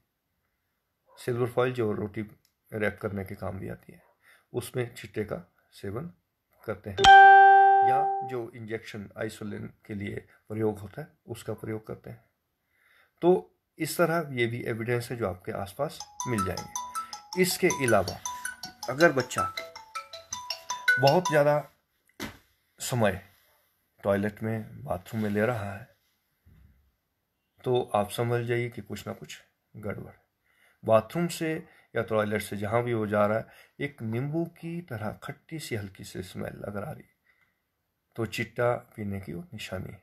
सिल्वर फॉइल जो रोटी रैप करने के काम भी आती है, उसमें छिट्टे का सेवन करते हैं, या जो इंजेक्शन आइसोलिन के लिए प्रयोग होता है उसका प्रयोग करते हैं। तो इस तरह ये भी एविडेंस है जो आपके आसपास मिल जाएंगे। इसके अलावा अगर बच्चा बहुत ज़्यादा समय टॉयलेट में, बाथरूम में ले रहा है तो आप समझ जाइए कि कुछ ना कुछ गड़बड़। बाथरूम से या टॉयलेट से जहाँ भी वो जा रहा है, एक नींबू की तरह खट्टी सी हल्की सी स्मेल अगर आ रही है, तो चिट्टा पीने की वो निशानी है।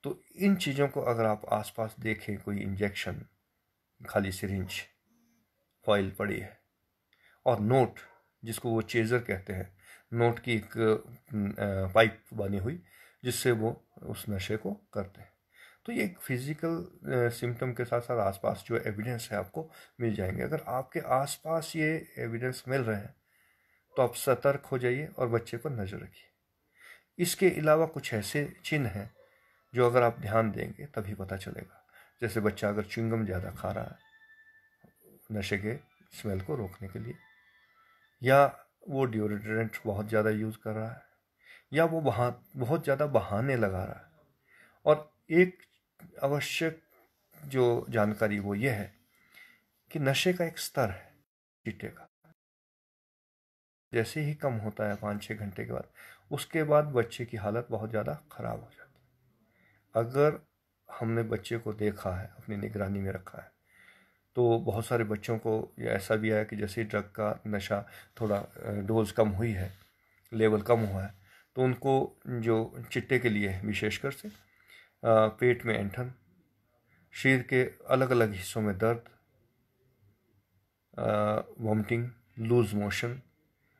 तो इन चीज़ों को अगर आप आसपास देखें, कोई इंजेक्शन, खाली सिरिंज, फॉइल पड़ी है, और नोट, जिसको वो चेज़र कहते हैं, नोट की एक पाइप बनी हुई जिससे वो उस नशे को करते हैं, तो ये एक फिजिकल सिम्टम के साथ साथ आसपास जो एविडेंस है आपको मिल जाएंगे। अगर आपके आसपास ये एविडेंस मिल रहे हैं तो आप सतर्क हो जाइए और बच्चे पर नज़र रखिए। इसके अलावा कुछ ऐसे चिन्ह हैं जो अगर आप ध्यान देंगे तभी पता चलेगा। जैसे बच्चा अगर च्युइंगम ज़्यादा खा रहा है नशे के स्मेल को रोकने के लिए, या वो डिओड्रेंट बहुत ज़्यादा यूज़ कर रहा है, या वो बहुत ज़्यादा बहाने लगा रहा है। और एक आवश्यक जो जानकारी वो ये है कि नशे का एक स्तर है चिट्टे का, जैसे ही कम होता है 5-6 घंटे के बाद, उसके बाद बच्चे की हालत बहुत ज़्यादा ख़राब हो जाती है। अगर हमने बच्चे को देखा है, अपनी निगरानी में रखा है, तो बहुत सारे बच्चों को ऐसा भी आया कि जैसे ड्रग का नशा थोड़ा डोज कम हुई है, लेवल कम हुआ है, तो उनको जो चिट्टे के लिए विशेषकर से पेट में ऐंठन, शरीर के अलग अलग हिस्सों में दर्द, वॉमिटिंग, लूज मोशन,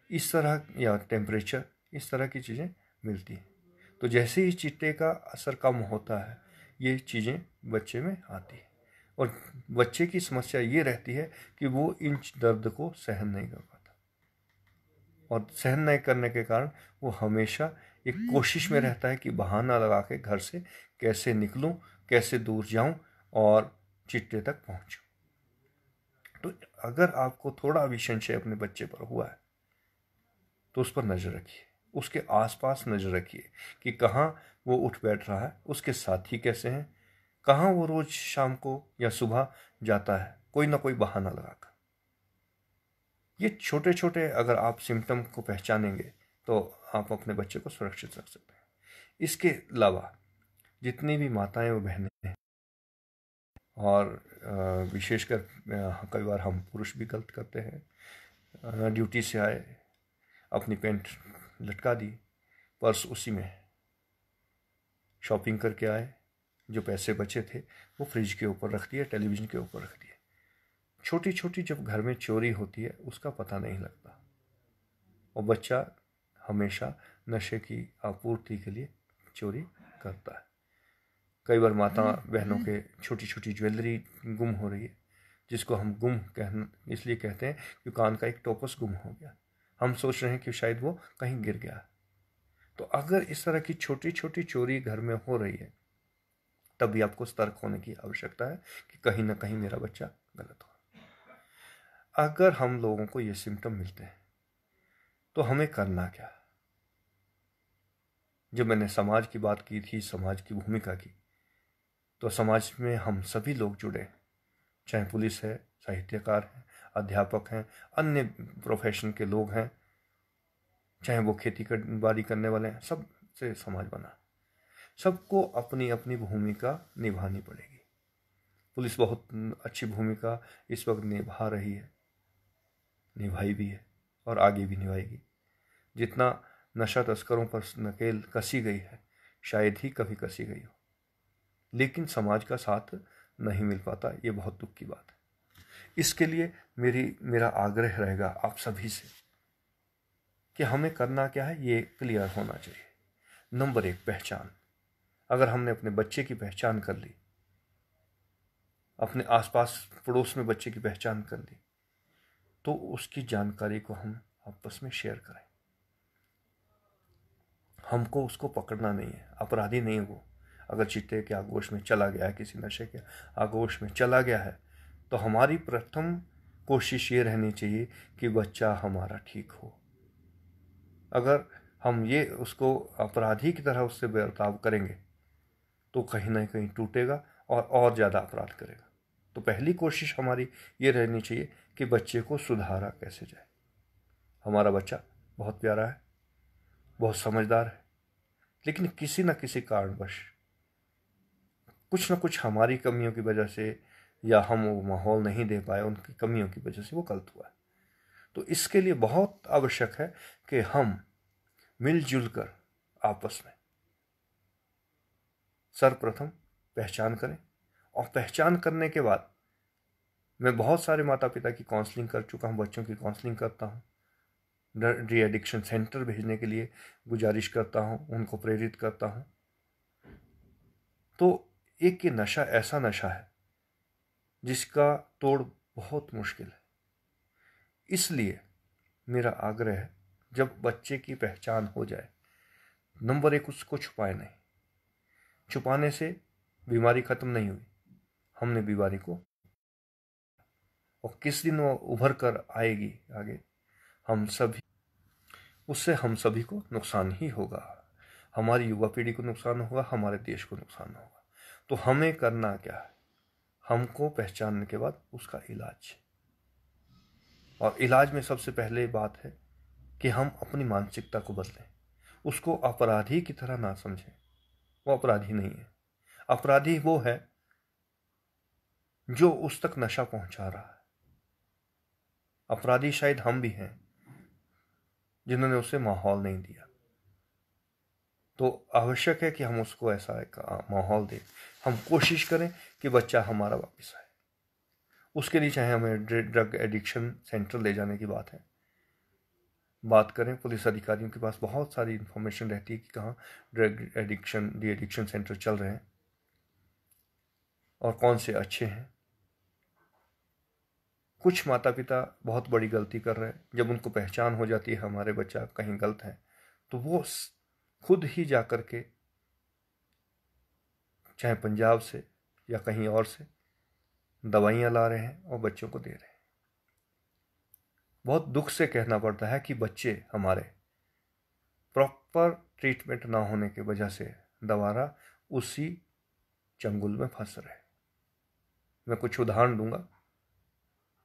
इस तरह, या टेम्परेचर, इस तरह की चीज़ें मिलती हैं। तो जैसे ही चिट्टे का असर कम होता है ये चीज़ें बच्चे में आती हैं, और बच्चे की समस्या ये रहती है कि वो इन दर्द को सहन नहीं कर पाता, और सहन नहीं करने के कारण वो हमेशा एक कोशिश में रहता है कि बहाना लगा के घर से कैसे निकलूं, कैसे दूर जाऊं और चिट्टे तक पहुंचूं। तो अगर आपको थोड़ा भी संशय अपने बच्चे पर हुआ है तो उस पर नज़र रखिए, उसके आसपास नज़र रखिए कि कहाँ वो उठ बैठ रहा है, उसके साथी कैसे हैं, कहाँ वो रोज़ शाम को या सुबह जाता है कोई ना कोई बहाना लगाकर। ये छोटे छोटे अगर आप सिम्टम को पहचानेंगे तो आप अपने बच्चे को सुरक्षित रख सकते हैं। इसके अलावा जितनी भी माताएं व बहनें हैं, और विशेषकर कई बार हम पुरुष भी गलत करते हैं, ड्यूटी से आए, अपनी पैंट लटका दी, पर्स उसी में, शॉपिंग करके आए, जो पैसे बचे थे वो फ्रिज के ऊपर रख दिए, टेलीविज़न के ऊपर रख दिए। छोटी छोटी जब घर में चोरी होती है उसका पता नहीं लगता, और बच्चा हमेशा नशे की आपूर्ति के लिए चोरी करता है। कई बार माता बहनों के छोटी छोटी ज्वेलरी गुम हो रही है, जिसको हम गुम इसलिए कहते हैं कि कान का एक टोपस गुम हो गया, हम सोच रहे हैं कि शायद वो कहीं गिर गया। तो अगर इस तरह की छोटी छोटी चोरी घर में हो रही है तब भी आपको सतर्क होने की आवश्यकता है कि कहीं ना कहीं मेरा बच्चा गलत हो। अगर हम लोगों को ये सिम्टम मिलते हैं तो हमें करना क्या? जब मैंने समाज की बात की थी, समाज की भूमिका की, तो समाज में हम सभी लोग जुड़े, चाहे पुलिस है, साहित्यकार हैं, अध्यापक हैं, अन्य प्रोफेशन के लोग हैं, चाहे वो खेती बाड़ी करने वाले हैं, सब से समाज बना। सबको अपनी अपनी भूमिका निभानी पड़ेगी। पुलिस बहुत अच्छी भूमिका इस वक्त निभा रही है, निभाई भी है और आगे भी निभाएगी। जितना नशा तस्करों पर नकेल कसी गई है शायद ही कभी कसी गई हो, लेकिन समाज का साथ नहीं मिल पाता, ये बहुत दुख की बात है। इसके लिए मेरा आग्रह रहेगा आप सभी से कि हमें करना क्या है ये क्लियर होना चाहिए। नंबर 1, पहचान। अगर हमने अपने बच्चे की पहचान कर ली, अपने आसपास पड़ोस में बच्चे की पहचान कर ली, तो उसकी जानकारी को हम आपस में शेयर करें। हमको उसको पकड़ना नहीं है, अपराधी नहीं है वो। अगर चिट्टे के आगोश में चला गया है, किसी नशे के आगोश में चला गया है, तो हमारी प्रथम कोशिश ये रहनी चाहिए कि बच्चा हमारा ठीक हो। अगर हम ये उसको अपराधी की तरह उससे बर्ताव करेंगे तो कहीं ना कहीं टूटेगा और ज़्यादा अपराध करेगा। तो पहली कोशिश हमारी ये रहनी चाहिए कि बच्चे को सुधारा कैसे जाए। हमारा बच्चा बहुत प्यारा है, बहुत समझदार है, लेकिन किसी न किसी कारणवश कुछ न कुछ हमारी कमियों की वजह से या हम वो माहौल नहीं दे पाए, उनकी कमियों की वजह से वो गलत हुआ है। तो इसके लिए बहुत आवश्यक है कि हम मिलजुल कर आपस में सर्वप्रथम पहचान करें, और पहचान करने के बाद मैं बहुत सारे माता पिता की काउंसलिंग कर चुका हूँ, बच्चों की काउंसलिंग करता हूँ, डी एडिक्शन सेंटर भेजने के लिए गुजारिश करता हूँ, उनको प्रेरित करता हूँ। तो एक ये नशा ऐसा नशा है जिसका तोड़ बहुत मुश्किल है। इसलिए मेरा आग्रह है, जब बच्चे की पहचान हो जाए, नंबर एक, उसको छुपाए नहीं। छुपाने से बीमारी खत्म नहीं हुई, हमने बीमारी को, और किस दिन वो उभर कर आएगी आगे, हम सभी, उससे हम सभी को नुकसान ही होगा। हमारी युवा पीढ़ी को नुकसान होगा, हमारे देश को नुकसान होगा। तो हमें करना क्या है, हमको पहचानने के बाद उसका इलाज, और इलाज में सबसे पहले बात है कि हम अपनी मानसिकता को बदलें। उसको अपराधी की तरह ना समझें, वो अपराधी नहीं है। अपराधी वो है जो उस तक नशा पहुंचा रहा है। अपराधी शायद हम भी हैं जिन्होंने उसे माहौल नहीं दिया। तो आवश्यक है कि हम उसको ऐसा एक माहौल दें, हम कोशिश करें कि बच्चा हमारा वापस आए। उसके लिए चाहे हमें ड्रग एडिक्शन सेंटर ले जाने की बात करें, पुलिस अधिकारियों के पास बहुत सारी इंफॉर्मेशन रहती है कि कहाँ drug addiction, de addiction centre चल रहे हैं और कौन से अच्छे हैं। कुछ माता पिता बहुत बड़ी गलती कर रहे हैं, जब उनको पहचान हो जाती है हमारे बच्चा कहीं गलत है, तो वो खुद ही जा कर के, चाहे पंजाब से या कहीं और से, दवाइयाँ ला रहे हैं और बच्चों को दे रहे हैं। बहुत दुख से कहना पड़ता है कि बच्चे हमारे प्रॉपर ट्रीटमेंट ना होने की वजह से दोबारा उसी चंगुल में फंस रहे। मैं कुछ उदाहरण दूंगा।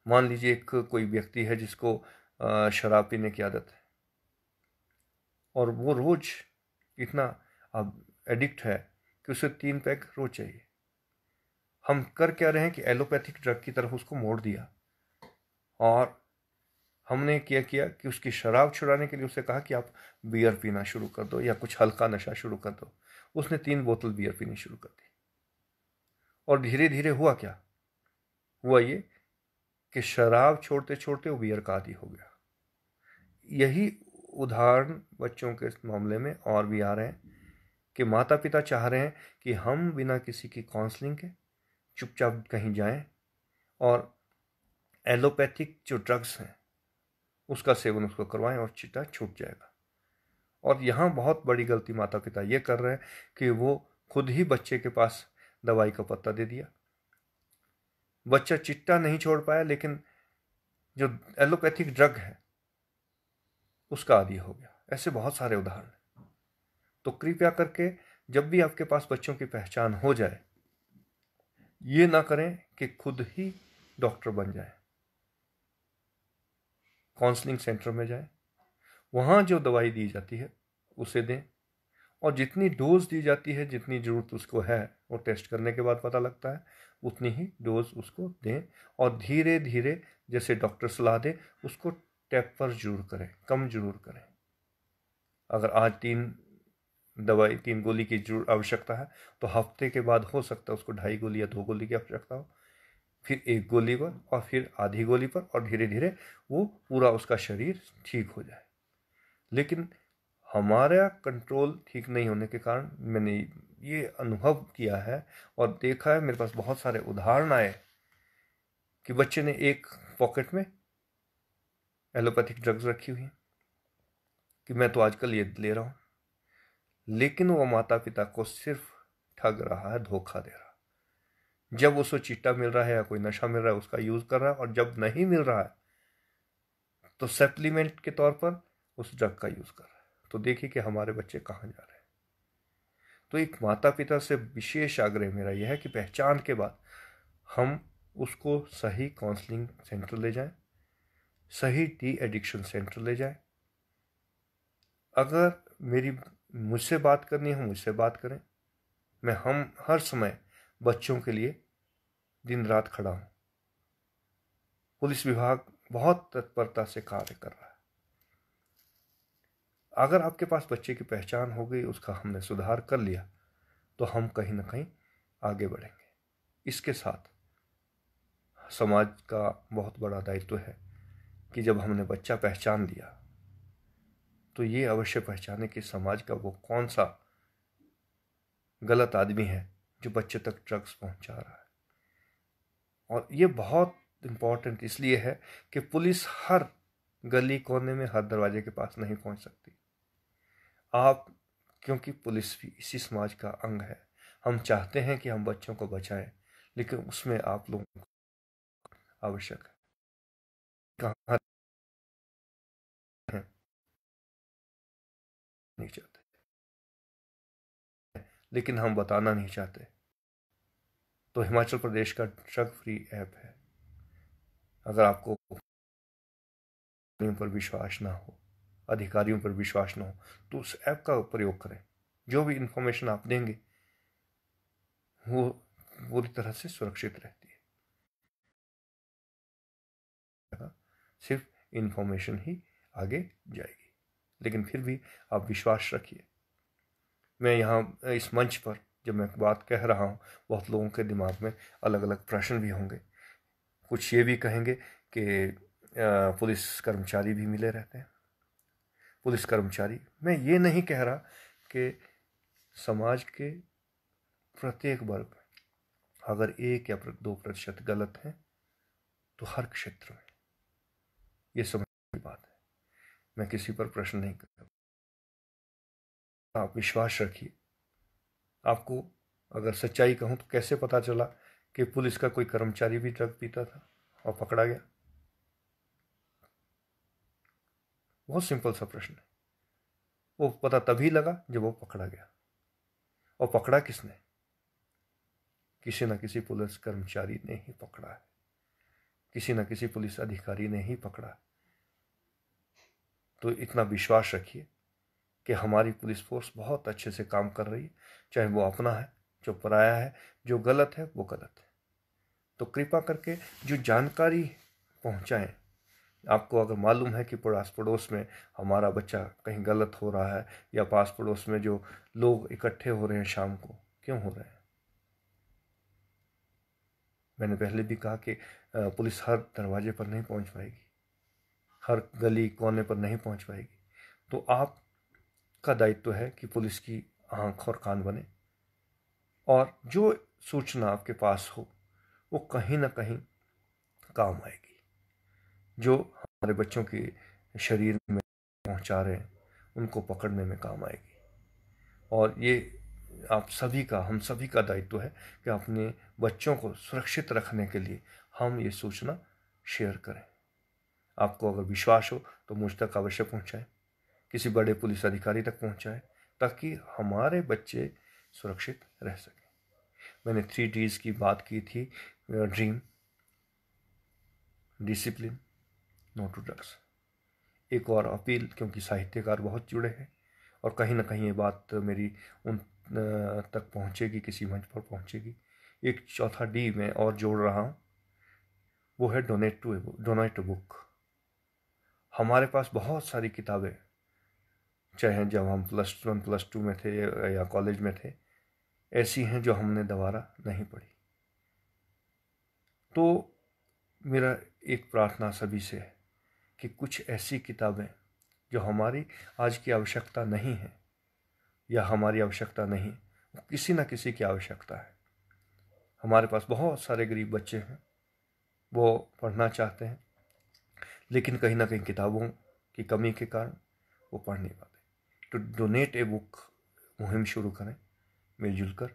मान लीजिए एक कोई व्यक्ति है जिसको शराब पीने की आदत है, और वो रोज इतना अब एडिक्ट है कि उसे 3 पैक रोज चाहिए। हम कर क्या रहे हैं कि एलोपैथिक ड्रग की तरफ उसको मोड़ दिया, और हमने क्या किया कि उसकी शराब छुड़ाने के लिए उसे कहा कि आप बियर पीना शुरू कर दो या कुछ हल्का नशा शुरू कर दो। उसने 3 बोतल बियर पीनी शुरू कर दी, और धीरे धीरे हुआ क्या, हुआ ये कि शराब छोड़ते छोड़ते वो बियर का आदी हो गया। यही उदाहरण बच्चों के मामले में और भी आ रहे हैं कि माता पिता चाह रहे हैं कि हम बिना किसी की काउंसलिंग के चुपचाप कहीं जाएं और एलोपैथिक जो ड्रग्स हैं उसका सेवन उसको करवाएं और चिट्टा छूट जाएगा। और यहाँ बहुत बड़ी गलती माता पिता ये कर रहे हैं कि वो खुद ही बच्चे के पास दवाई का पत्ता दे दिया। बच्चा चिट्टा नहीं छोड़ पाया, लेकिन जो एलोपैथिक ड्रग है उसका आदी हो गया। ऐसे बहुत सारे उदाहरण हैं। तो कृपया करके जब भी आपके पास बच्चों की पहचान हो जाए, ये ना करें कि खुद ही डॉक्टर बन जाए। काउंसलिंग सेंटर में जाएं, वहाँ जो दवाई दी जाती है उसे दें, और जितनी डोज दी जाती है, जितनी ज़रूरत उसको है, वो टेस्ट करने के बाद पता लगता है, उतनी ही डोज उसको दें। और धीरे धीरे जैसे डॉक्टर सलाह दे उसको टेपर जरूर करें, कम जरूर करें। अगर आज 3 गोली की जरूर आवश्यकता है, तो हफ्ते के बाद हो सकता है उसको 2.5 गोली या 2 गोली की आवश्यकता हो, फिर 1 गोली पर, और फिर आधी गोली पर, और धीरे धीरे वो पूरा उसका शरीर ठीक हो जाए। लेकिन हमारा कंट्रोल ठीक नहीं होने के कारण मैंने ये अनुभव किया है और देखा है, मेरे पास बहुत सारे उदाहरण आए कि बच्चे ने एक पॉकेट में एलोपैथिक ड्रग्स रखी हुई हैं कि मैं तो आजकल ये ले रहा हूँ, लेकिन वो माता पिता को सिर्फ ठग रहा है, धोखा दे रहा है। जब उसको चिट्टा मिल रहा है या कोई नशा मिल रहा है उसका यूज़ कर रहा है, और जब नहीं मिल रहा है तो सप्लीमेंट के तौर पर उस ड्रग का यूज़ कर रहा है। तो देखिए कि हमारे बच्चे कहाँ जा रहे हैं। तो एक माता पिता से विशेष आग्रह मेरा यह है कि पहचान के बाद हम उसको सही काउंसलिंग सेंटर ले जाएं, सही डी एडिक्शन सेंटर ले जाएं। अगर मुझसे बात करनी हो, मुझसे बात करें। हम हर समय बच्चों के लिए दिन रात खड़ा हूँ। पुलिस विभाग बहुत तत्परता से कार्य कर रहा है। अगर आपके पास बच्चे की पहचान हो गई, उसका हमने सुधार कर लिया, तो हम कहीं ना कहीं आगे बढ़ेंगे। इसके साथ समाज का बहुत बड़ा दायित्व है कि जब हमने बच्चा पहचान लिया तो ये अवश्य पहचाने कि समाज का वो कौन सा गलत आदमी है जो बच्चे तक ड्रग्स पहुंचा रहा है। और ये बहुत इम्पोर्टेंट इसलिए है कि पुलिस हर गली कोने में, हर दरवाजे के पास नहीं पहुंच सकती। आप, क्योंकि पुलिस भी इसी समाज का अंग है। हम चाहते हैं कि हम बच्चों को बचाएं, लेकिन उसमें आप लोगों को आवश्यक है। कहाँ हैं? नहीं चाहते, लेकिन हम बताना नहीं चाहते। तो हिमाचल प्रदेश का ड्रग फ्री ऐप है। अगर आपको पर विश्वास ना हो, अधिकारियों पर विश्वास ना हो, तो उस ऐप का प्रयोग करें। जो भी इंफॉर्मेशन आप देंगे वो पूरी तरह से सुरक्षित रहती है। सिर्फ इंफॉर्मेशन ही आगे जाएगी, लेकिन फिर भी आप विश्वास रखिए। मैं यहाँ इस मंच पर जब मैं बात कह रहा हूँ, बहुत लोगों के दिमाग में अलग अलग प्रश्न भी होंगे। कुछ ये भी कहेंगे कि पुलिस कर्मचारी भी मिले रहते हैं। पुलिस कर्मचारी, मैं ये नहीं कह रहा कि समाज के प्रत्येक वर्ग अगर 1 या 2% गलत है तो हर क्षेत्र में, ये समझ की बात है। मैं किसी पर प्रश्न नहीं करता। आप विश्वास रखिए। आपको अगर सच्चाई कहूं तो कैसे पता चला कि पुलिस का कोई कर्मचारी भी ड्रग पीता था और पकड़ा गया? बहुत सिंपल सा प्रश्न है। वो पता तभी लगा जब वो पकड़ा गया। और पकड़ा किसने? किसी न किसी पुलिस कर्मचारी ने ही पकड़ा है, किसी न किसी पुलिस अधिकारी ने ही पकड़ा। तो इतना विश्वास रखिए कि हमारी पुलिस फोर्स बहुत अच्छे से काम कर रही है, चाहे वो अपना है, जो पराया है। जो गलत है वो गलत है। तो कृपा करके जो जानकारी पहुंचाएं। आपको अगर मालूम है कि पास पड़ोस में हमारा बच्चा कहीं गलत हो रहा है, या पास पड़ोस में जो लोग इकट्ठे हो रहे हैं शाम को, क्यों हो रहे हैं? मैंने पहले भी कहा कि पुलिस हर दरवाजे पर नहीं पहुंच पाएगी, हर गली कोने पर नहीं पहुंच पाएगी। तो आपका दायित्व है कि पुलिस की आंख और कान बने, और जो सूचना आपके पास हो वो कहीं ना कहीं काम आएगी। जो हमारे बच्चों के शरीर में पहुंचा रहे हैं उनको पकड़ने में काम आएगी। और ये आप सभी का, हम सभी का दायित्व है कि अपने बच्चों को सुरक्षित रखने के लिए हम ये सूचना शेयर करें। आपको अगर विश्वास हो तो मुझ तक अवश्य पहुंचाएं, किसी बड़े पुलिस अधिकारी तक पहुंचाएं, ताकि हमारे बच्चे सुरक्षित रह सकें। मैंने 3 Ds की बात की थी, dream, discipline, no to drugs. एक और अपील, क्योंकि साहित्यकार बहुत जुड़े हैं और कहीं ना कहीं ये बात मेरी उन तक पहुंचेगी, किसी मंच पर पहुंचेगी। एक चौथा डी मैं और जोड़ रहा हूँ, वो है डोनेट बुक। हमारे पास बहुत सारी किताबें, चाहे जब हम +1 +2 में थे या कॉलेज में थे, ऐसी हैं जो हमने दोबारा नहीं पढ़ी। तो मेरा एक प्रार्थना सभी से है कि कुछ ऐसी किताबें जो हमारी आज की आवश्यकता नहीं है, या हमारी आवश्यकता नहीं, किसी न किसी की आवश्यकता है। हमारे पास बहुत सारे गरीब बच्चे हैं, वो पढ़ना चाहते हैं, लेकिन कहीं ना कहीं किताबों की कमी के कारण वो पढ़ नहीं पाते। तो डोनेट ए बुक मुहिम शुरू करें मिलजुल कर।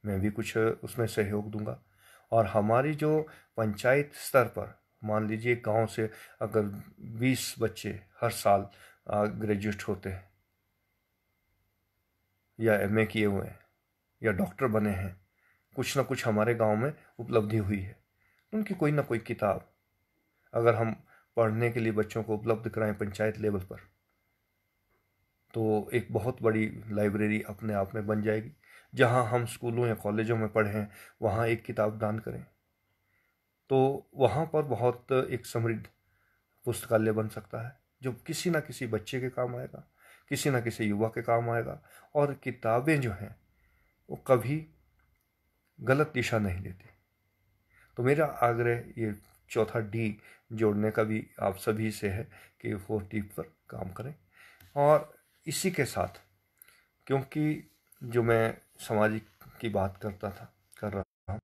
मैं भी कुछ उसमें सहयोग दूंगा। और हमारी जो पंचायत स्तर पर, मान लीजिए गांव से अगर 20 बच्चे हर साल ग्रेजुएट होते हैं, या MA किए हुए हैं, या डॉक्टर बने हैं, कुछ ना कुछ हमारे गांव में उपलब्धि हुई है, उनकी कोई ना कोई किताब अगर हम पढ़ने के लिए बच्चों को उपलब्ध कराएं पंचायत लेवल पर, तो एक बहुत बड़ी लाइब्रेरी अपने आप में बन जाएगी। जहां हम स्कूलों या कॉलेजों में पढ़ें, वहां एक किताब दान करें। तो वहाँ पर बहुत एक समृद्ध पुस्तकालय बन सकता है जो किसी ना किसी बच्चे के काम आएगा, किसी ना किसी युवा के काम आएगा। और किताबें जो हैं वो कभी गलत दिशा नहीं लेती। तो मेरा आग्रह ये चौथा डी जोड़ने का भी आप सभी से है कि 4D पर काम करें। और इसी के साथ, क्योंकि जो मैं सामाजिक की बात कर रहा हूँ,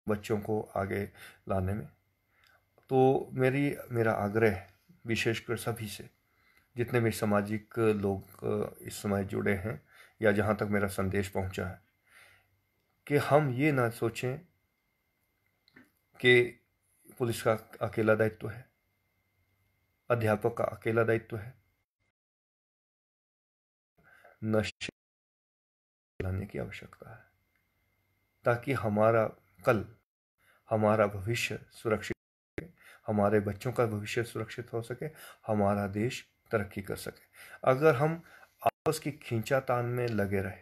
बच्चों को आगे लाने में, तो मेरा आग्रह विशेषकर सभी से, जितने भी सामाजिक लोग इस समय जुड़े हैं या जहाँ तक मेरा संदेश पहुँचा है, कि हम ये ना सोचें कि पुलिस का अकेला दायित्व है, अध्यापक का अकेला दायित्व है नशे लाने की आवश्यकता है, ताकि हमारा भविष्य सुरक्षित, हमारे बच्चों का भविष्य सुरक्षित हो सके, हमारा देश तरक्की कर सके। अगर हम आपस की खींचातान में लगे रहे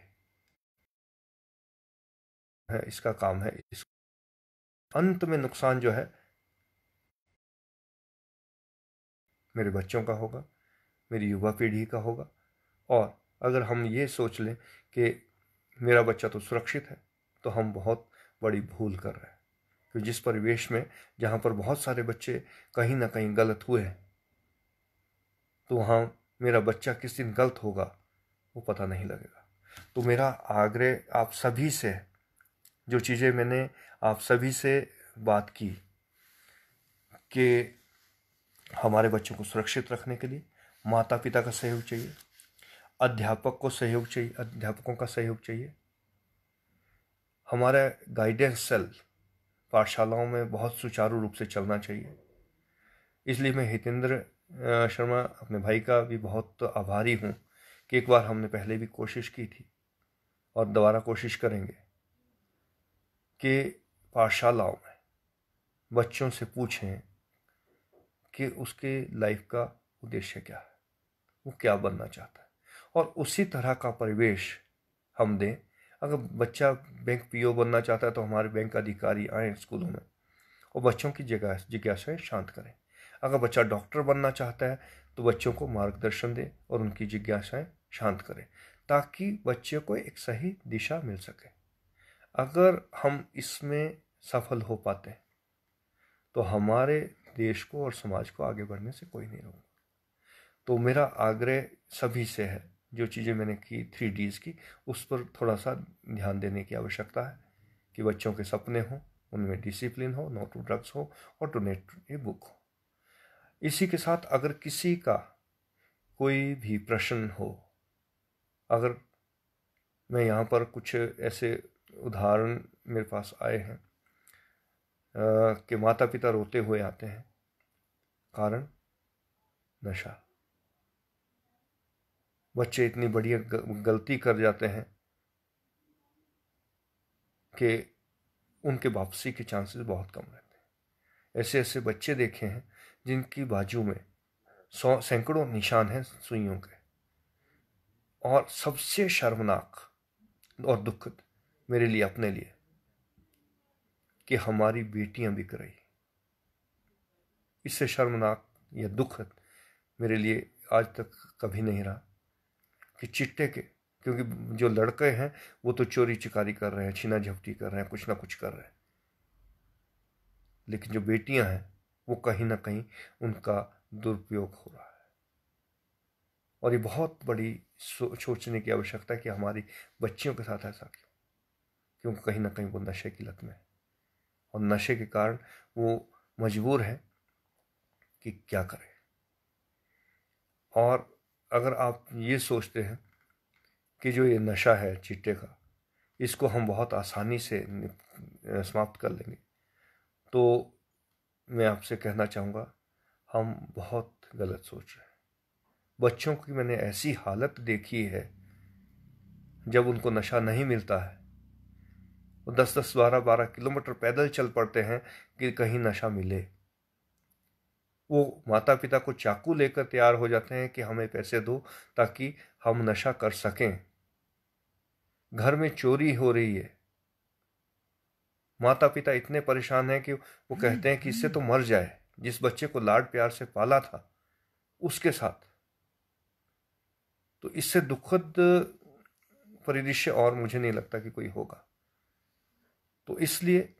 हैं, इसका काम है, इस अंत में नुकसान जो है मेरे बच्चों का होगा, मेरी युवा पीढ़ी का होगा। और अगर हम ये सोच लें कि मेरा बच्चा तो सुरक्षित है, तो हम बहुत बड़ी भूल कर रहे हैं। कि जिस परिवेश में, जहाँ पर बहुत सारे बच्चे कहीं ना कहीं गलत हुए हैं, तो वहाँ मेरा बच्चा किस दिन गलत होगा वो पता नहीं लगेगा। तो मेरा आग्रह आप सभी से है, जो चीज़ें मैंने आप सभी से बात की, कि हमारे बच्चों को सुरक्षित रखने के लिए माता पिता का सहयोग चाहिए, अध्यापकों का सहयोग चाहिए। हमारा गाइडेंस सेल पाठशालाओं में बहुत सुचारू रूप से चलना चाहिए। इसलिए मैं हितेंद्र शर्मा अपने भाई का भी बहुत आभारी हूँ कि एक बार हमने पहले भी कोशिश की थी और दोबारा कोशिश करेंगे कि पाठशालाओं में बच्चों से पूछें कि उसके लाइफ का उद्देश्य क्या है, वो क्या बनना चाहता है, और उसी तरह का परिवेश हम दें। अगर बच्चा बैंक पीओ बनना चाहता है तो हमारे बैंक अधिकारी आए स्कूलों में और बच्चों की जिज्ञासाएं शांत करें। अगर बच्चा डॉक्टर बनना चाहता है तो बच्चों को मार्गदर्शन दें और उनकी जिज्ञासाएं शांत करें, ताकि बच्चे को एक सही दिशा मिल सके। अगर हम इसमें सफल हो पाते हैं तो हमारे देश को और समाज को आगे बढ़ने से कोई नहीं रोकेगा। तो मेरा आग्रह सभी से है, जो चीज़ें मैंने की 3Ds की, उस पर थोड़ा सा ध्यान देने की आवश्यकता है कि बच्चों के सपने हों, उनमें डिसिप्लिन हो, नो टू ड्रग्स हो और डोनेट ए बुक हो। इसी के साथ अगर किसी का कोई भी प्रश्न हो, अगर मैं यहाँ पर कुछ ऐसे उदाहरण मेरे पास आए हैं कि माता पिता रोते हुए आते हैं, कारण नशा। बच्चे इतनी बढ़िया गलती कर जाते हैं कि उनके वापसी के चांसेस बहुत कम रहते हैं। ऐसे ऐसे बच्चे देखे हैं जिनकी बाजू में सैकड़ों निशान हैं सुइयों के। और सबसे शर्मनाक और दुखद मेरे लिए, अपने लिए, कि हमारी बेटियां बिक रही। इससे शर्मनाक या दुखद मेरे लिए आज तक कभी नहीं रहा कि चिट्टे के, क्योंकि जो लड़के हैं वो तो चोरी चिकारी कर रहे हैं, छीना झपटी कर रहे हैं, कुछ ना कुछ कर रहे हैं, लेकिन जो बेटियां हैं वो कहीं ना कहीं उनका दुरुपयोग हो रहा है। और ये बहुत बड़ी सोचने की आवश्यकता है कि हमारी बच्चियों के साथ ऐसा क्यों, क्योंकि कहीं ना कहीं वो नशे की लत में है और नशे के कारण वो मजबूर है कि क्या करें। और अगर आप ये सोचते हैं कि जो ये नशा है चिट्टे का, इसको हम बहुत आसानी से समाप्त कर लेंगे, तो मैं आपसे कहना चाहूँगा हम बहुत गलत सोच रहे हैं। बच्चों की मैंने ऐसी हालत देखी है, जब उनको नशा नहीं मिलता है वो 10-10, 12-12 किलोमीटर पैदल चल पड़ते हैं कि कहीं नशा मिले। वो माता पिता को चाकू लेकर तैयार हो जाते हैं कि हमें पैसे दो ताकि हम नशा कर सकें। घर में चोरी हो रही है, माता पिता इतने परेशान हैं कि वो कहते हैं कि इससे तो मर जाए, जिस बच्चे को लाड प्यार से पाला था उसके साथ। तो इससे दुखद परिदृश्य और मुझे नहीं लगता कि कोई होगा। तो इसलिए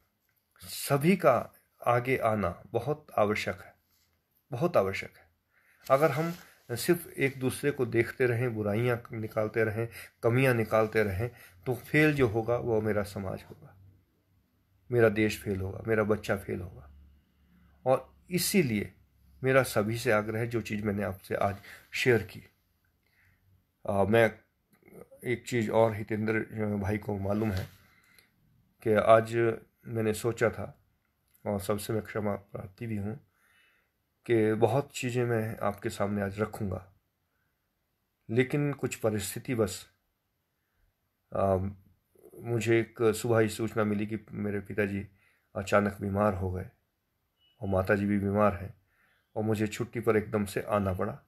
सभी का आगे आना बहुत आवश्यक है, बहुत आवश्यक है। अगर हम सिर्फ एक दूसरे को देखते रहें, बुराइयां निकालते रहें, कमियां निकालते रहें, तो फेल जो होगा वो मेरा समाज होगा, मेरा देश फेल होगा, मेरा बच्चा फेल होगा। और इसीलिए मेरा सभी से आग्रह है, जो चीज़ मैंने आपसे आज शेयर की। मैं एक चीज़ और हितेंद्र भाई को मालूम है कि आज मैंने सोचा था, और सबसे मैं क्षमा प्रार्थी भी हूँ कि बहुत चीज़ें मैं आपके सामने आज रखूँगा, लेकिन कुछ परिस्थिति बस मुझे एक सुबह ही सूचना मिली कि मेरे पिताजी अचानक बीमार हो गए और माताजी भी बीमार हैं, और मुझे छुट्टी पर एकदम से आना पड़ा।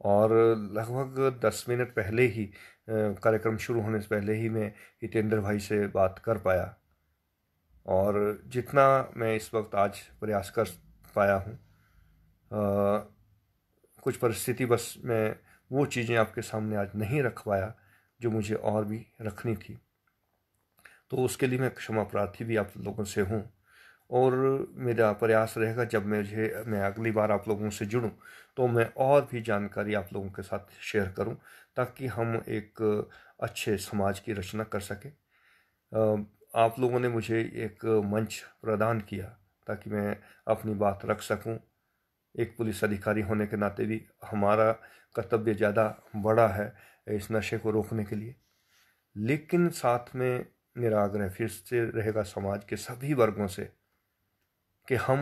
और लगभग 10 मिनट पहले ही, कार्यक्रम शुरू होने से पहले ही मैं हितेंद्र भाई से बात कर पाया। और जितना मैं इस वक्त आज प्रयास कर पाया हूँ, कुछ परिस्थिति बस मैं वो चीज़ें आपके सामने आज नहीं रख पाया जो मुझे और भी रखनी थी। तो उसके लिए मैं क्षमा प्रार्थी भी आप लोगों से हूँ। और मेरा प्रयास रहेगा, जब मैं अगली बार आप लोगों से जुड़ूं तो मैं और भी जानकारी आप लोगों के साथ शेयर करूं, ताकि हम एक अच्छे समाज की रचना कर सकें। आप लोगों ने मुझे एक मंच प्रदान किया ताकि मैं अपनी बात रख सकूं। एक पुलिस अधिकारी होने के नाते भी हमारा कर्तव्य ज़्यादा बड़ा है इस नशे को रोकने के लिए। लेकिन साथ में मेरा आग्रह फिर से रहेगा समाज के सभी वर्गों से कि हम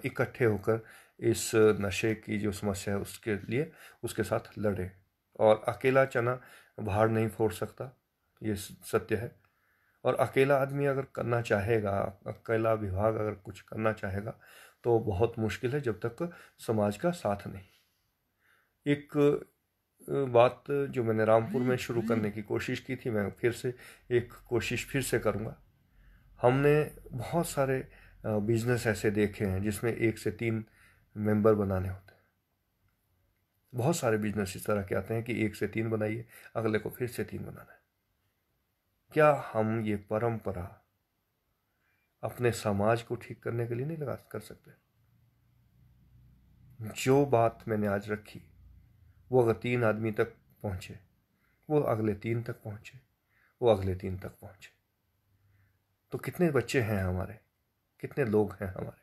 इकट्ठे होकर इस नशे की जो समस्या है उसके लिए उसके साथ लड़ें। और अकेला चना भार नहीं फोड़ सकता, ये सत्य है। और अकेला आदमी अगर करना चाहेगा, अकेला विभाग अगर कुछ करना चाहेगा तो बहुत मुश्किल है, जब तक समाज का साथ नहीं। एक बात जो मैंने रामपुर में शुरू करने की कोशिश की थी, मैं फिर से एक कोशिश फिर से करूँगा। हमने बहुत सारे बिजनेस ऐसे देखे हैं जिसमें 1 से 3 मेंबर बनाने होते हैं। बहुत सारे बिजनेस इस तरह के आते हैं कि 1 से 3 बनाइए, अगले को फिर से 3 बनाना है। क्या हम ये परंपरा अपने समाज को ठीक करने के लिए नहीं लगा कर सकते? जो बात मैंने आज रखी वो अगर 3 आदमी तक पहुंचे, वो अगले 3 तक पहुंचे, वो अगले 3 तक पहुंचे, तो कितने बच्चे हैं हमारे, कितने लोग हैं हमारे।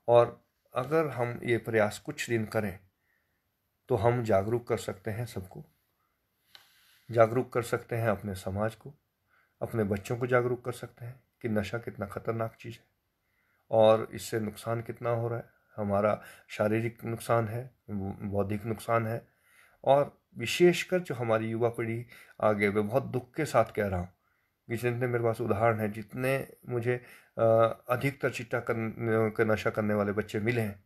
और अगर हम ये प्रयास कुछ दिन करें तो हम जागरूक कर सकते हैं सबको, जागरूक कर सकते हैं अपने समाज को, अपने बच्चों को जागरूक कर सकते हैं कि नशा कितना खतरनाक चीज़ है और इससे नुकसान कितना हो रहा है। हमारा शारीरिक नुकसान है, बौद्धिक नुकसान है, और विशेषकर जो हमारी युवा पीढ़ी आगे, मैं बहुत दुख के साथ कह रहा हूँ कि जितने मेरे पास उदाहरण हैं, जितने मुझे अधिकतर चिट्टा का नशा करने वाले बच्चे मिले हैं,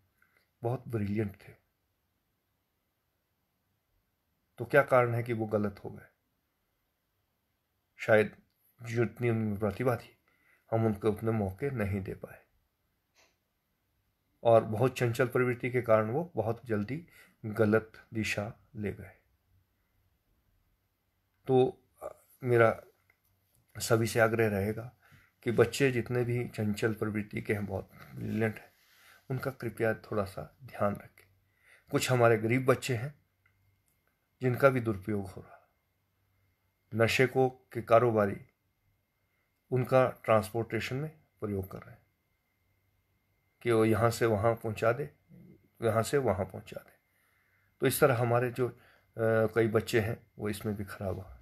बहुत ब्रिलियंट थे। तो क्या कारण है कि वो गलत हो गए? शायद जितनी उनमें प्रतिभा थी हम उनको उतने मौके नहीं दे पाए, और बहुत चंचल प्रवृत्ति के कारण वो बहुत जल्दी गलत दिशा ले गए। तो मेरा सभी से आग्रह रहेगा कि बच्चे जितने भी चंचल प्रवृत्ति के हैं, बहुत ब्रिलियंट हैं, उनका कृपया थोड़ा सा ध्यान रखें। कुछ हमारे गरीब बच्चे हैं जिनका भी दुरुपयोग हो रहा, नशे को के कारोबारी उनका ट्रांसपोर्टेशन में प्रयोग कर रहे हैं कि वो यहाँ से वहाँ पहुँचा दे, यहाँ से वहाँ पहुँचा दे। तो इस तरह हमारे जो कई बच्चे हैं वो इसमें भी खराब हुआ।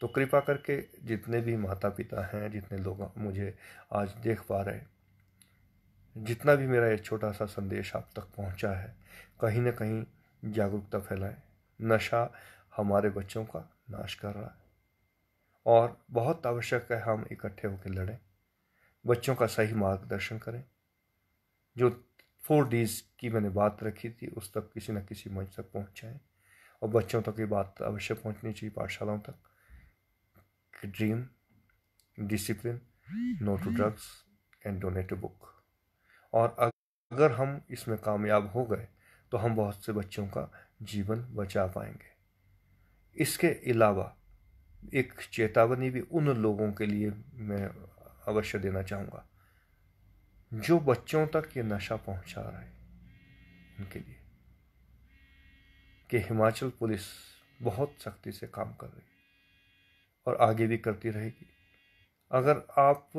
तो कृपा करके जितने भी माता पिता हैं, जितने लोग मुझे आज देख पा रहे, जितना भी मेरा एक छोटा सा संदेश आप तक पहुंचा है, कहीं ना कहीं जागरूकता फैलाएं। नशा हमारे बच्चों का नाश कर रहा है और बहुत आवश्यक है हम इकट्ठे होकर लड़ें, बच्चों का सही मार्गदर्शन करें। जो 4Ds की मैंने बात रखी थी उस तक किसी न किसी मंच तक पहुंचाएं, और बच्चों तक ये बात अवश्य पहुंचनी चाहिए, पाठशालाओं तक, कि dream discipline, no to drugs and donate a book. और अगर हम इसमें कामयाब हो गए तो हम बहुत से बच्चों का जीवन बचा पाएंगे। इसके अलावा एक चेतावनी भी उन लोगों के लिए मैं अवश्य देना चाहूँगा जो बच्चों तक ये नशा पहुँचा रहे हैं। उनके लिए कि हिमाचल पुलिस बहुत सख्ती से काम कर रही है और आगे भी करती रहेगी। अगर आप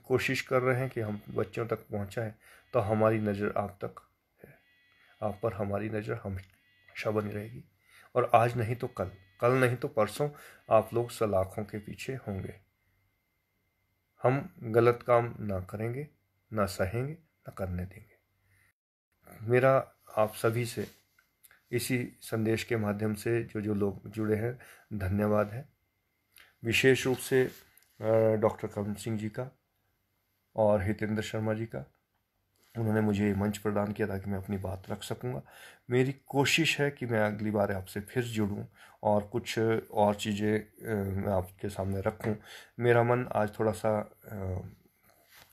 कोशिश कर रहे हैं कि हम बच्चों तक पहुंचाएं तो हमारी नज़र आप तक है, आप पर हमारी नज़र हमेशा बनी रहेगी। और आज नहीं तो कल, कल नहीं तो परसों आप लोग सलाखों के पीछे होंगे। हम गलत काम ना करेंगे, ना सहेंगे, ना करने देंगे। मेरा आप सभी से इसी संदेश के माध्यम से जो लोग जुड़े हैं, धन्यवाद है। विशेष रूप से डॉक्टर करण सिंह जी का और हितेंद्र शर्मा जी का। उन्होंने मुझे ये मंच प्रदान किया ताकि मैं अपनी बात रख सकूँगा। मेरी कोशिश है कि मैं अगली बार आपसे फिर जुड़ूं और कुछ और चीज़ें मैं आपके सामने रखूं। मेरा मन आज थोड़ा सा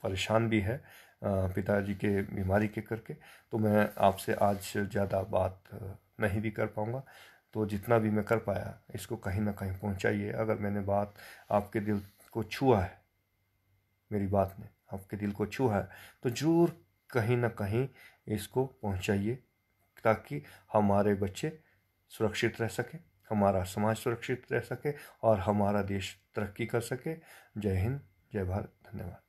परेशान भी है पिताजी के बीमारी के करके, तो मैं आपसे आज ज़्यादा बात नहीं भी कर पाऊँगा। तो जितना भी मैं कर पाया इसको कहीं ना कहीं पहुँचाइए। अगर मैंने बात आपके दिल को छुआ है, मेरी बात ने आपके दिल को छुआ है, तो ज़रूर कहीं ना कहीं इसको पहुंचाइए ताकि हमारे बच्चे सुरक्षित रह सकें, हमारा समाज सुरक्षित रह सके और हमारा देश तरक्की कर सके। जय हिंद, जय भारत, धन्यवाद।